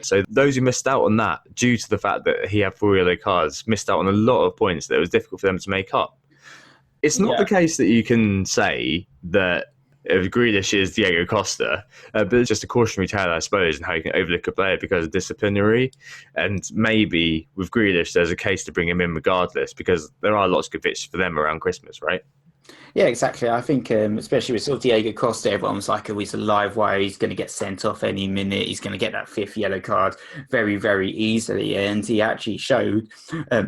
So those who missed out on that, due to the fact that he had 4 yellow cards, missed out on a lot of points that it was difficult for them to make up. It's not the case that you can say that Grealish is Diego Costa, but it's just a cautionary tale, I suppose, and how you can overlook a player because of disciplinary. And maybe with Grealish, there's a case to bring him in regardless, because there are lots of good fixtures for them around Christmas, right? Yeah, exactly. I think, especially with sort of Diego Costa, everyone's like, oh, he's a live wire. He's going to get sent off any minute. He's going to get that 5th yellow card very, very easily. And he actually showed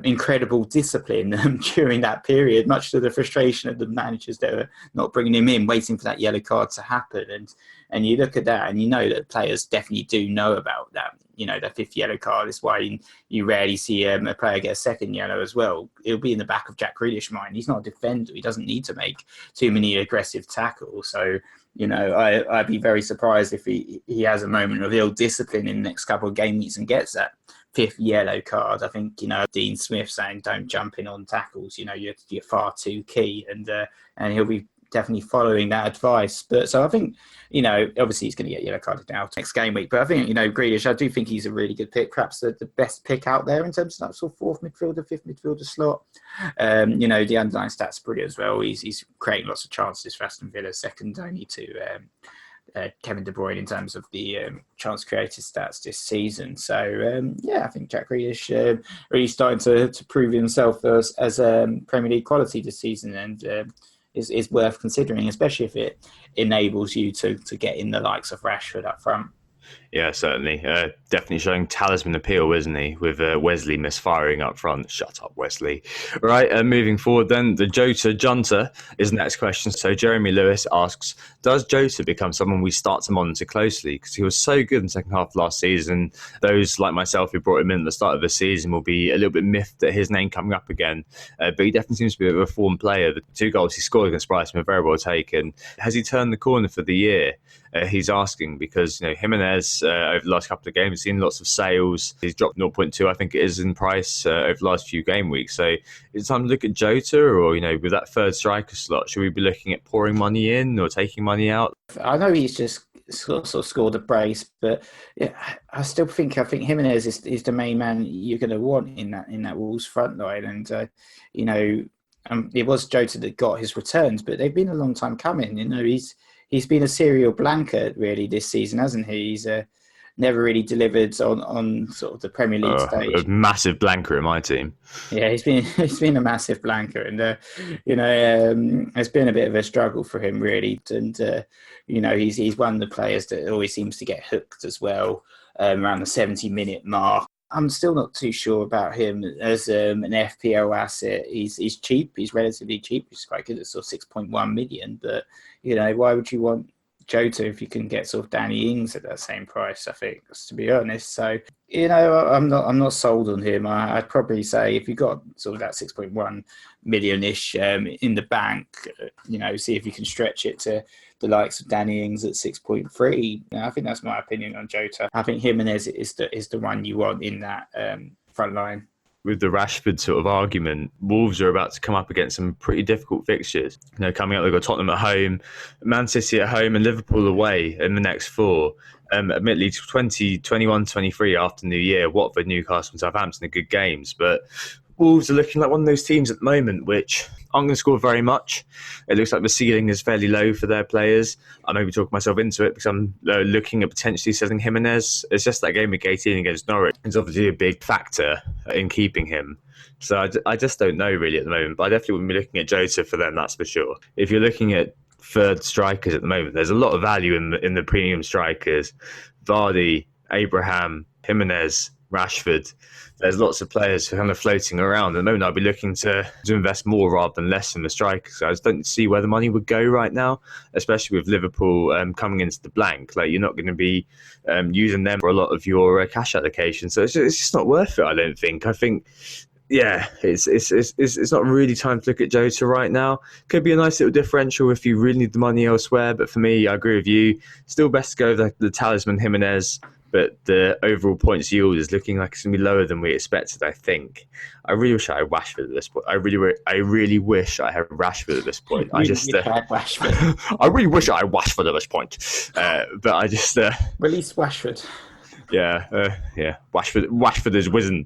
incredible discipline during that period, much to the frustration of the managers that were not bringing him in, waiting for that yellow card to happen. And you look at that and you know that players definitely do know about that. You know, the 5th yellow card is why you rarely see a player get a 2nd yellow as well. It'll be in the back of Jack Grealish's mind. He's not a defender. He doesn't need to make too many aggressive tackles. So, you know, I'd be very surprised if he has a moment of ill discipline in the next couple of game weeks and gets that 5th yellow card. I think, you know, Dean Smith saying don't jump in on tackles. You know, you're far too key, and he'll be definitely following that advice. But so I think, you know, obviously he's going to get yellow carded now next game week. But I think, you know, Grealish, I do think he's a really good pick, perhaps the best pick out there in terms of that sort of 4th midfielder, 5th midfielder slot. You know, the underlying stats are brilliant as well. He's creating lots of chances for Aston Villa, second only to Kevin De Bruyne in terms of the chance created stats this season. So, I think Jack Grealish really starting to prove himself as Premier League quality this season, and is worth considering, especially if it enables you to get in the likes of Rashford up front. Yeah, certainly. Definitely showing talisman appeal, isn't he? With Wesley misfiring up front. Shut up, Wesley. Right, moving forward then, the Jota Junta is the next question. So Jeremy Lewis asks, does Jota become someone we start to monitor closely? Because he was so good in the second half of last season. Those like myself who brought him in at the start of the season will be a little bit miffed at his name coming up again. But he definitely seems to be a reformed player. The 2 goals he scored against Brighton were very well taken. Has he turned the corner for the year? He's asking, because, you know, Jimenez over the last couple of games has seen lots of sales. He's dropped 0.2, I think it is, in price over the last few game weeks. So is it time to look at Jota, or, you know, with that 3rd striker slot, should we be looking at pouring money in or taking money out? I know he's just sort of scored a brace, but yeah, I think Jimenez is the main man you're going to want in that Wolves front line. And you know, it was Jota that got his returns, but they've been a long time coming. You know, he's been a serial blanker really this season, hasn't he? He's never really delivered on sort of the Premier League stage. A massive blanker in my team. Yeah, he's been a massive blanker, and you know, it's been a bit of a struggle for him really. And you know, he's one of the players that always seems to get hooked as well around the 70-minute mark. I'm still not too sure about him as an FPL asset. He's cheap. He's relatively cheap. He's quite good at sort of 6.1 million. But, you know, why would you want Jota if you can get sort of Danny Ings at that same price, I think, to be honest. So, you know, I'm not sold on him. I'd probably say if you got sort of that 6.1 million-ish in the bank, you know, see if you can stretch it to the likes of Danny Ings at 6.3. I think that's my opinion on Jota. I think Jimenez is the one you want in that front line. with the Rashford sort of argument, Wolves are about to come up against some pretty difficult fixtures. Coming up, they've got Tottenham at home, Man City at home, and Liverpool away in the next four. Admittedly, 2021, 23 after New Year, Watford, Newcastle, and Southampton are good games, but Wolves are looking like one of those teams at the moment which aren't going to score very much. It looks like the ceiling is fairly low for their players. I may be talking myself into it because I'm looking at potentially selling Jimenez. It's just that game with 18 against Norwich is obviously a big factor in keeping him. So I just don't know really at the moment, but I definitely wouldn't be looking at Jota for them, that's for sure. If you're looking at third strikers at the moment, there's a lot of value in the premium strikers. Vardy, Abraham, Jimenez, Rashford. There's lots of players who are kind of floating around. At the moment, I'd be looking to invest more rather than less in the strikers. I just don't see where the money would go right now, especially with Liverpool coming into the blank. Like, you're not going to be using them for a lot of your cash allocation. So it's just not worth it, I don't think. I think, yeah, it's not really time to look at Jota right now. Could be a nice little differential if you really need the money elsewhere. But for me, I agree with you. Still best to go with the talisman Jimenez. But the overall points yield is looking like it's going to be lower than we expected, I think. I really wish I had Rashford at this point. I really wish I had Rashford at this point. I really wish I had Rashford at this point. But I just... Release Rashford. Yeah. Rashford has risen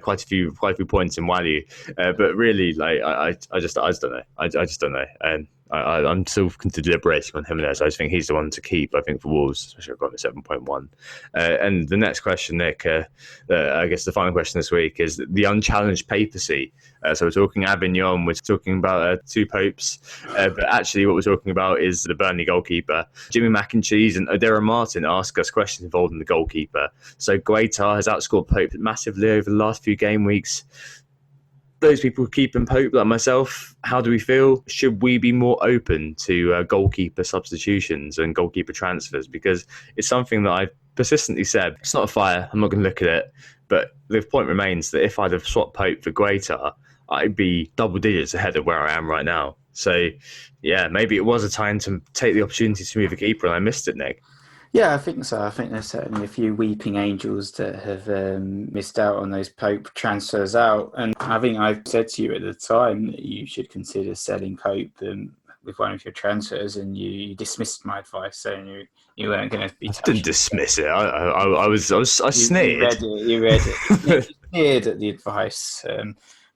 quite a few points in value, but really, like, I just don't know. I just don't know, and I'm still deliberating on Jimenez. I just think he's the one to keep. I think for Wolves, especially I've got him at 7.1. And the next question, Nick, I guess the final question this week is the unchallenged papacy. So we're talking Avignon, we're talking about two popes, but actually what we're talking about is the Burnley goalkeeper. Jimmy McIncheese and Odera Martin ask us questions involving the goalkeeper. So Guaita has outscored Pope massively over the last few game weeks. Those people keeping Pope, like myself, how do we feel? Should we be more open to goalkeeper substitutions and goalkeeper transfers? Because it's something that I've persistently said, it's not a fire, I'm not going to look at it. But the point remains that if I'd have swapped Pope for Guaita, I'd be double digits ahead of where I am right now. So, yeah, maybe it was a time to take the opportunity to move a keeper and I missed it, Nick. Yeah, I think so. I think there's certainly a few weeping angels that have missed out on those Pope transfers out. And I think I said to you at the time that you should consider selling Pope with one of your transfers, and you dismissed my advice, saying you weren't going to be touched. I didn't dismiss it. I sneered. You read it. You sneered at the advice,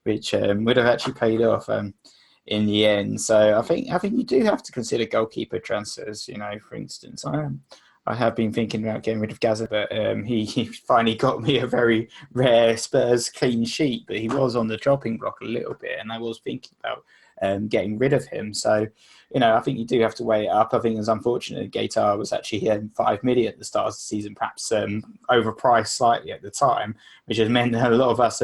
which would have actually paid off in the end. So I think you do have to consider goalkeeper transfers. For instance, I have been thinking about getting rid of Gaza, but he finally got me a very rare Spurs clean sheet, but he was on the chopping block a little bit, and I was thinking about getting rid of him. So, I think you do have to weigh it up. I think it's unfortunate Gaeta was actually 5 million at the start of the season, perhaps overpriced slightly at the time, which has meant that a lot of us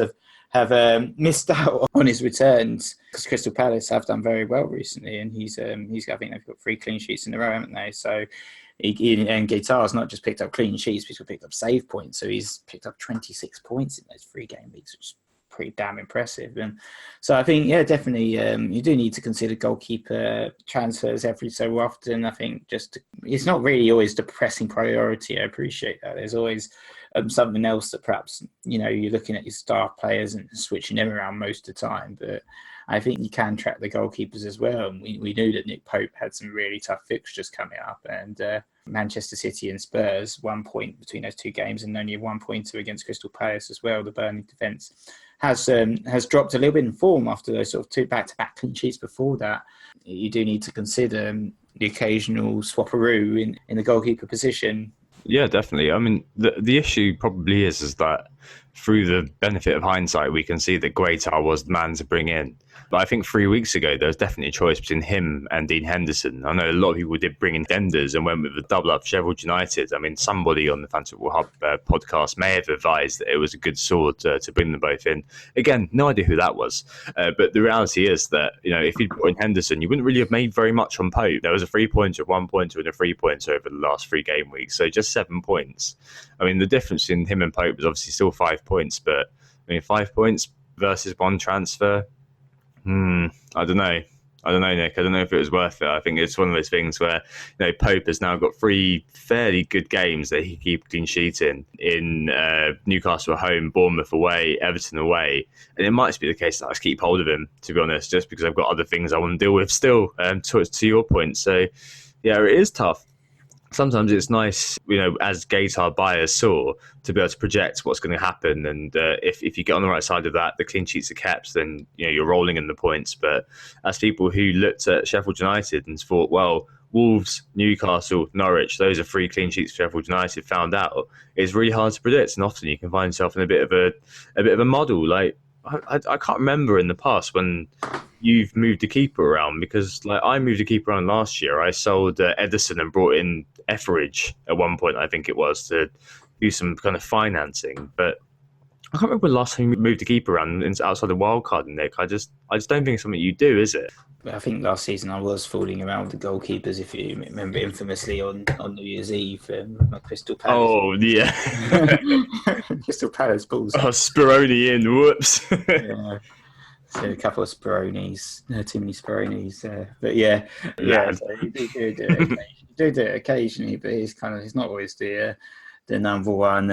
have missed out on his returns, because Crystal Palace have done very well recently, and I think they've got 3 clean sheets in a row, haven't they? So, and Guitar's not just picked up clean sheets, but he's picked up save points. So he's picked up 26 points in those 3 game weeks, which is pretty damn impressive. And so I think, yeah, definitely you do need to consider goalkeeper transfers every so often. I think it's not really always the pressing priority. I appreciate that. There's always something else that perhaps, you're looking at your star players and switching them around most of the time. But I think you can track the goalkeepers as well. And we knew that Nick Pope had some really tough fixtures coming up. And Manchester City and Spurs, 1 point between those 2 games, and only a 1 pointer against Crystal Palace as well. The Burnley defence has dropped a little bit in form after those sort of 2 back-to-back clean sheets before that. You do need to consider the occasional swapperoo in the goalkeeper position. Yeah, definitely. I mean, the issue probably is that through the benefit of hindsight, we can see that Guaita was the man to bring in. But I think 3 weeks ago, there was definitely a choice between him and Dean Henderson. I know a lot of people did bring in Enders and went with the double up for Sheffield United. I mean, somebody on the Fantasy Football Hub podcast may have advised that it was a good sword to bring them both in. Again, no idea who that was. But the reality is that, if you'd brought in Henderson, you wouldn't really have made very much on Pope. There was a 3-pointer, 1-pointer, and a 3-pointer over the last 3 game weeks. So just 7 points. I mean, the difference in him and Pope is obviously still 5 points. But, 5 points versus 1 transfer. I don't know. I don't know, Nick. I don't know if it was worth it. I think it's one of those things where Pope has now got 3 fairly good games that he can keep clean sheet in Newcastle at home, Bournemouth away, Everton away, and it might just be the case that I just keep hold of him, to be honest, just because I've got other things I want to deal with still. To your point, so yeah, it is tough. Sometimes it's nice, as Gator buyers saw, to be able to project what's going to happen. And if you get on the right side of that, the clean sheets are kept, then you're rolling in the points. But as people who looked at Sheffield United and thought, well, Wolves, Newcastle, Norwich, those are 3 clean sheets for Sheffield United, found out it's really hard to predict. And often you can find yourself in a bit of a model. Like, I can't remember in the past when you've moved a keeper around, because I moved a keeper around last year. I sold Edison and brought in Etheridge at one point, I think it was, to do some kind of financing. But I can't remember the last time you moved a keeper around outside the wildcard, Nick. I just don't think it's something you do, is it? I think last season I was fooling around with the goalkeepers, if you remember, infamously on New Year's Eve, my Crystal Palace. Oh, yeah. Crystal Palace balls. Oh, Speroni in, whoops. Yeah. So a couple of Speronis, too many Speronis. But yeah, so you do do it occasionally, but it's not always the number one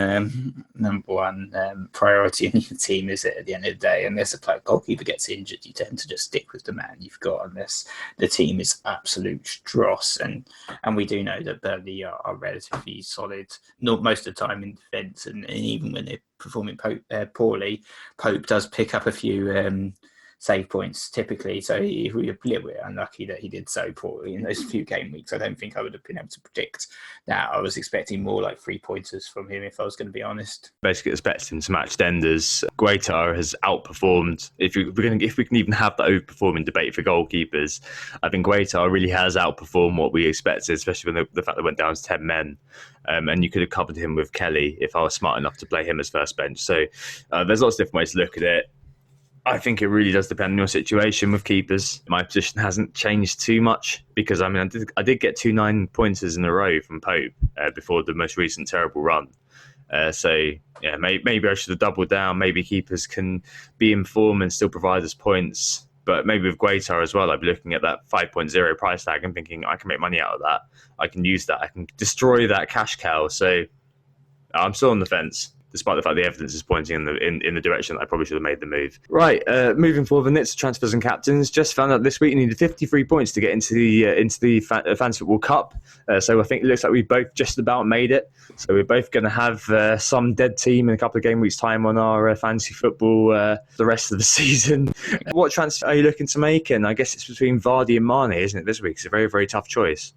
priority in your team, is it? At the end of the day, unless a goalkeeper gets injured, you tend to just stick with the man you've got, unless the team is absolute dross. And we do know that Burnley are relatively solid, not most of the time in defence, and even when they're performing poorly, Pope does pick up a few save points typically. So we're a little bit unlucky that he did so poorly in those few game weeks. I don't think I would have been able to predict that. I was expecting more like 3-pointers from him, if I was going to be honest. Basically expecting to match Denders. Guaita has outperformed. If we can even have that overperforming debate for goalkeepers, I think Guaita really has outperformed what we expected, especially when the fact that went down to 10 men. And you could have covered him with Kelly if I was smart enough to play him as first bench. So there's lots of different ways to look at it. I think it really does depend on your situation with keepers. My position hasn't changed too much, because I did get 2 9-pointers in a row from Pope before the most recent terrible run. So yeah, maybe I should have doubled down. Maybe keepers can be in form and still provide us points. But maybe with Guaita as well, I'd be looking at that 5.0 price tag and thinking, I can make money out of that. I can use that. I can destroy that cash cow. So I'm still on the fence, despite the fact the evidence is pointing in the direction that I probably should have made the move. Right, moving forward, the Nits transfers and captains. Just found out this week you needed 53 points to get into the Fantasy Football Cup. So I think it looks like we've both just about made it. So we're both going to have some dead team in a couple of game weeks' time on our fantasy football the rest of the season. What transfer are you looking to make? And I guess it's between Vardy and Mane, isn't it, this week? It's a very, very tough choice.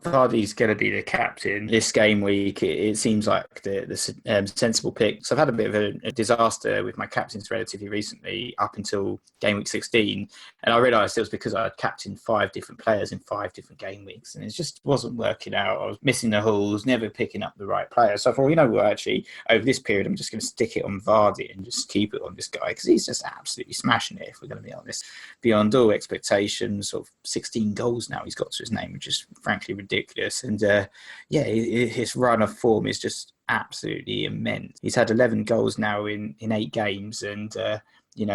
Vardy's going to be the captain this game week. It seems like the sensible pick. So I've had a bit of a disaster with my captains relatively recently, up until game week 16. And I realised it was because I had captained 5 different players in 5 different game weeks. And it just wasn't working out. I was missing the hauls, never picking up the right player. So I thought, what, actually, over this period, I'm just going to stick it on Vardy and just keep it on this guy, because he's just absolutely smashing it, if we're going to be honest. Beyond all expectations, sort of 16 goals now he's got to his name, which is frankly ridiculous. And his run of form is just absolutely immense. He's had 11 goals now in 8 games, and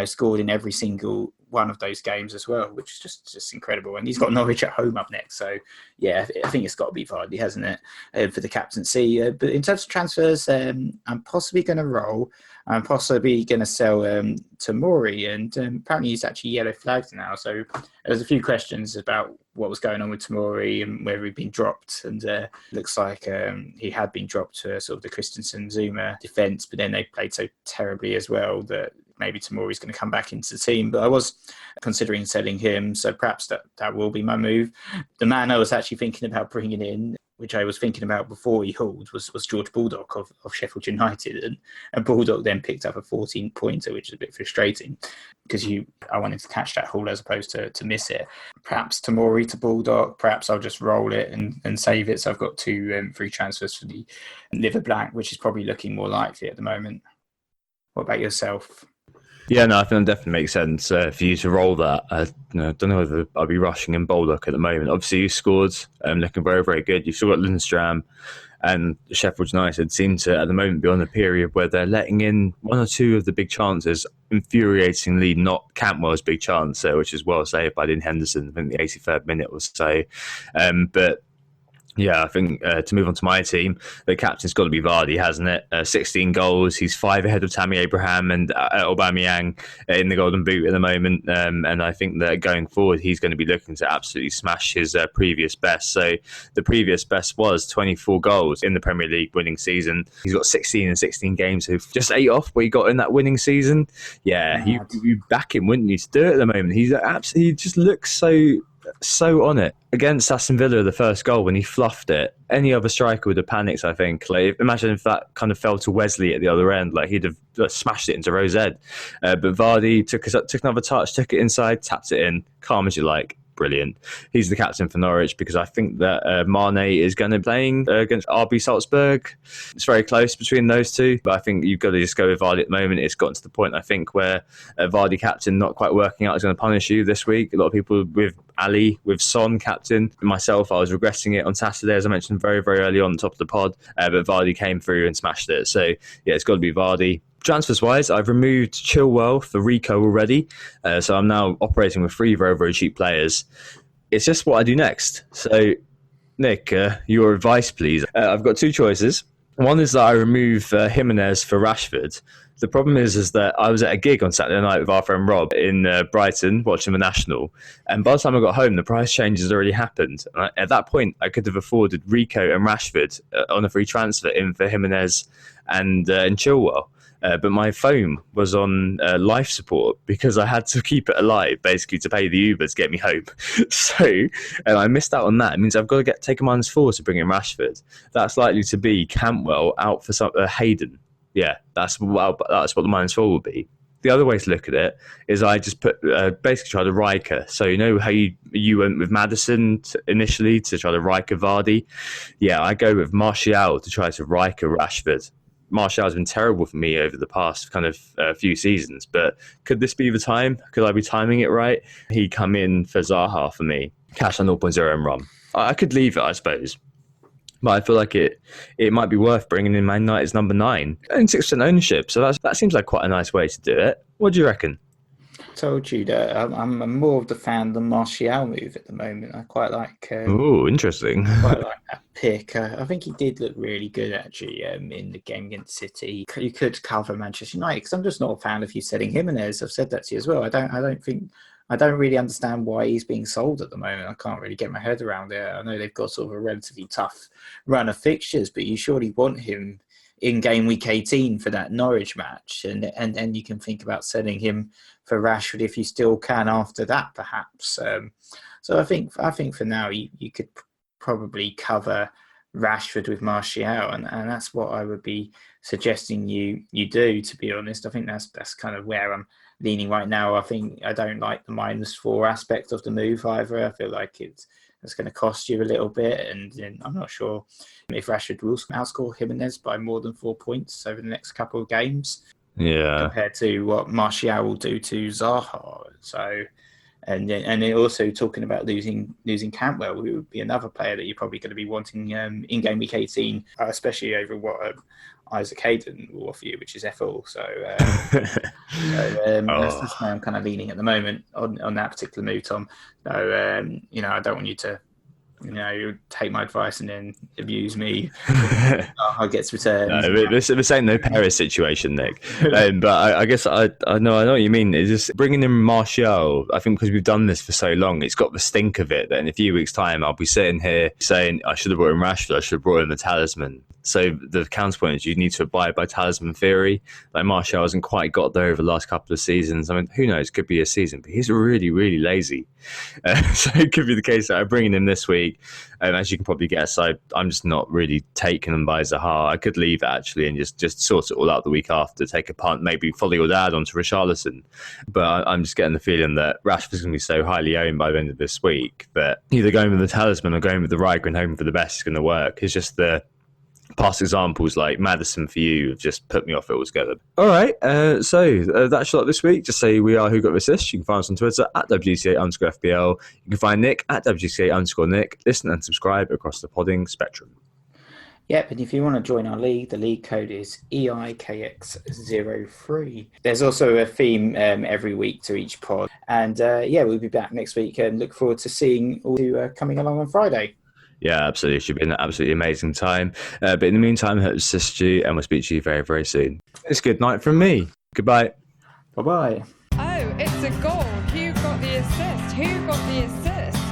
scored in every single one of those games as well, which is just incredible. And he's got Norwich at home up next, so yeah, I think it's got to be Vardy, hasn't it, for the captaincy. But in terms of transfers, I'm possibly going to roll. I'm possibly going to sell Tomori, and apparently he's actually yellow flagged now. So there's a few questions about what was going on with Tomori and whether he'd been dropped. And looks like he had been dropped to sort of the Christensen Zuma defence, but then they played so terribly as well that maybe Tomori's going to come back into the team. But I was considering selling him, so perhaps that will be my move. The man I was actually thinking about bringing in, which I was thinking about before he hauled, was George Baldock of Sheffield United. And Baldock then picked up a 14-pointer, which is a bit frustrating, because I wanted to catch that haul as opposed to miss it. Perhaps Tomori to Baldock, perhaps I'll just roll it and save it. So I've got 2 free transfers for the Liver Black, which is probably looking more likely at the moment. What about yourself? Yeah, no, I think it definitely makes sense for you to roll that. I don't know whether I'll be rushing in Baldock at the moment. Obviously, you scored, looking very, very good. You've still got Lindstrom And Sheffield United seem to, at the moment, be on a period where they're letting in one or two of the big chances, infuriatingly not Cantwell's big chance, which is well saved by Dean Henderson, I think the 83rd minute or so. But yeah, I think to move on to my team, the captain's got to be Vardy, hasn't it? 16 goals. He's 5 ahead of Tammy Abraham and Aubameyang in the Golden Boot at the moment. And I think that going forward, he's going to be looking to absolutely smash his previous best. So the previous best was 24 goals in the Premier League winning season. He's got 16 in 16 games. So just 8 off what he got in that winning season. Yeah, you back him, wouldn't you, to do it at the moment? He's absolutely, he just looks so on it. Against Aston Villa, the first goal, when he fluffed it, any other striker would have panicked, I think. Like, imagine if that kind of fell to Wesley at the other end, like he'd have smashed it into Rosette. But Vardy took another touch, took it inside, tapped it in, calm as you like. Brilliant. He's the captain for Norwich because I think that Mane is going to be playing against RB Salzburg. It's very close between those two, but I think you've got to just go with Vardy at the moment. It's gotten to the point, I think, where Vardy captain not quite working out is going to punish you this week. A lot of people with Ali, with Son captain. Myself, I was regressing it on Saturday, as I mentioned very, very early on top of the pod, but Vardy came through and smashed it. So yeah, it's got to be Vardy. Transfers wise, I've removed Chilwell for Rico already, so I'm now operating with 3 very, very cheap players. It's just what I do next. So, Nick, your advice, please. I've got 2 choices. One is that I remove Jimenez for Rashford. The problem is that I was at a gig on Saturday night with Arthur and Rob in Brighton watching the National, and by the time I got home, the price changes already happened. And at that point, I could have afforded Rico and Rashford on a free transfer in for Jimenez and Chilwell. But my phone was on life support because I had to keep it alive, basically, to pay the Uber to get me home. So I missed out on that. It means I've got to take a -4 to bring in Rashford. That's likely to be Cantwell out for Hayden. Yeah, that's what the -4 will be. The other way to look at it is I just basically try to Riker. So you know how you went with Maddison initially to try to Riker Vardy? Yeah, I go with Martial to try to Riker Rashford. Martial's been terrible for me over the past kind of few seasons, but could this be the time? Could I be timing it right? He'd come in for Zaha for me. Cash on 0.0 and run. I could leave it, I suppose. But I feel like it might be worth bringing in Man United's number 9. And 6% ownership, so that seems like quite a nice way to do it. What do you reckon? Told you that I'm more of the fan of the Martial move at the moment. I quite like. Oh, interesting. Quite like that pick. I think he did look really good actually in the game against City. You could cover Manchester United because I'm just not a fan of you selling Jimenez. I've said that to you as well. I don't really understand why he's being sold at the moment. I can't really get my head around it. I know they've got sort of a relatively tough run of fixtures, but you surely want him in game week 18 for that Norwich match, and you can think about selling him for Rashford if you still can after that, perhaps. So I think for now you could probably cover Rashford with Martial, and that's what I would be suggesting you do. To be honest, I think that's kind of where I'm leaning right now. I think I don't like the -4 aspect of the move either. I feel like it's going to cost you a little bit, and I'm not sure if Rashford will outscore Jimenez by more than 4 points over the next couple of games. Yeah, compared to what Martial will do to Zaha. So, and then also talking about losing Cantwell, who would be another player that you're probably going to be wanting in game week 18, especially over what Isaac Hayden will offer you, which is FL. So, that's why I'm kind of leaning at the moment on that particular move, Tom. So, I don't want you to, take my advice and then abuse me. I gets returned. No, this ain't no Paris situation, Nick. But I guess I know what you mean. It's just bringing in Martial. I think because we've done this for so long, it's got the stink of it that in a few weeks' time I'll be sitting here saying I should have brought in Rashford. I should have brought in the talisman. So the counterpoint is you need to abide by talisman theory. Like Martial hasn't quite got there over the last couple of seasons. I mean, who knows? Could be a season, but he's really, really lazy. So it could be the case that I'm bringing him this week. As you can probably guess, I'm just not really taking him by Zaha. I could leave it actually and just sort it all out the week after, take a punt, maybe follow your dad onto Richarlison. But I'm just getting the feeling that Rashford's going to be so highly owned by the end of this week that either going with the talisman or going with the Riker and hoping for the best is going to work. It's just the past examples like Maddison for you have just put me off it altogether. All right, so that's a lot this week. Just say we are Who Got This List. You can find us on Twitter at WGTA_FBL. You can find Nick at WGTA_Nick. Listen and subscribe across the podding spectrum. Yep, and if you want to join our league, the league code is EIKX03. There's also a theme every week to each pod. And we'll be back next week and look forward to seeing all you coming along on Friday. Yeah, absolutely. It should be an absolutely amazing time. But in the meantime, hope to assist you, and we'll speak to you very, very soon. It's good night from me. Goodbye. Bye-bye. Oh, it's a goal. Who got the assist? Who got the assist?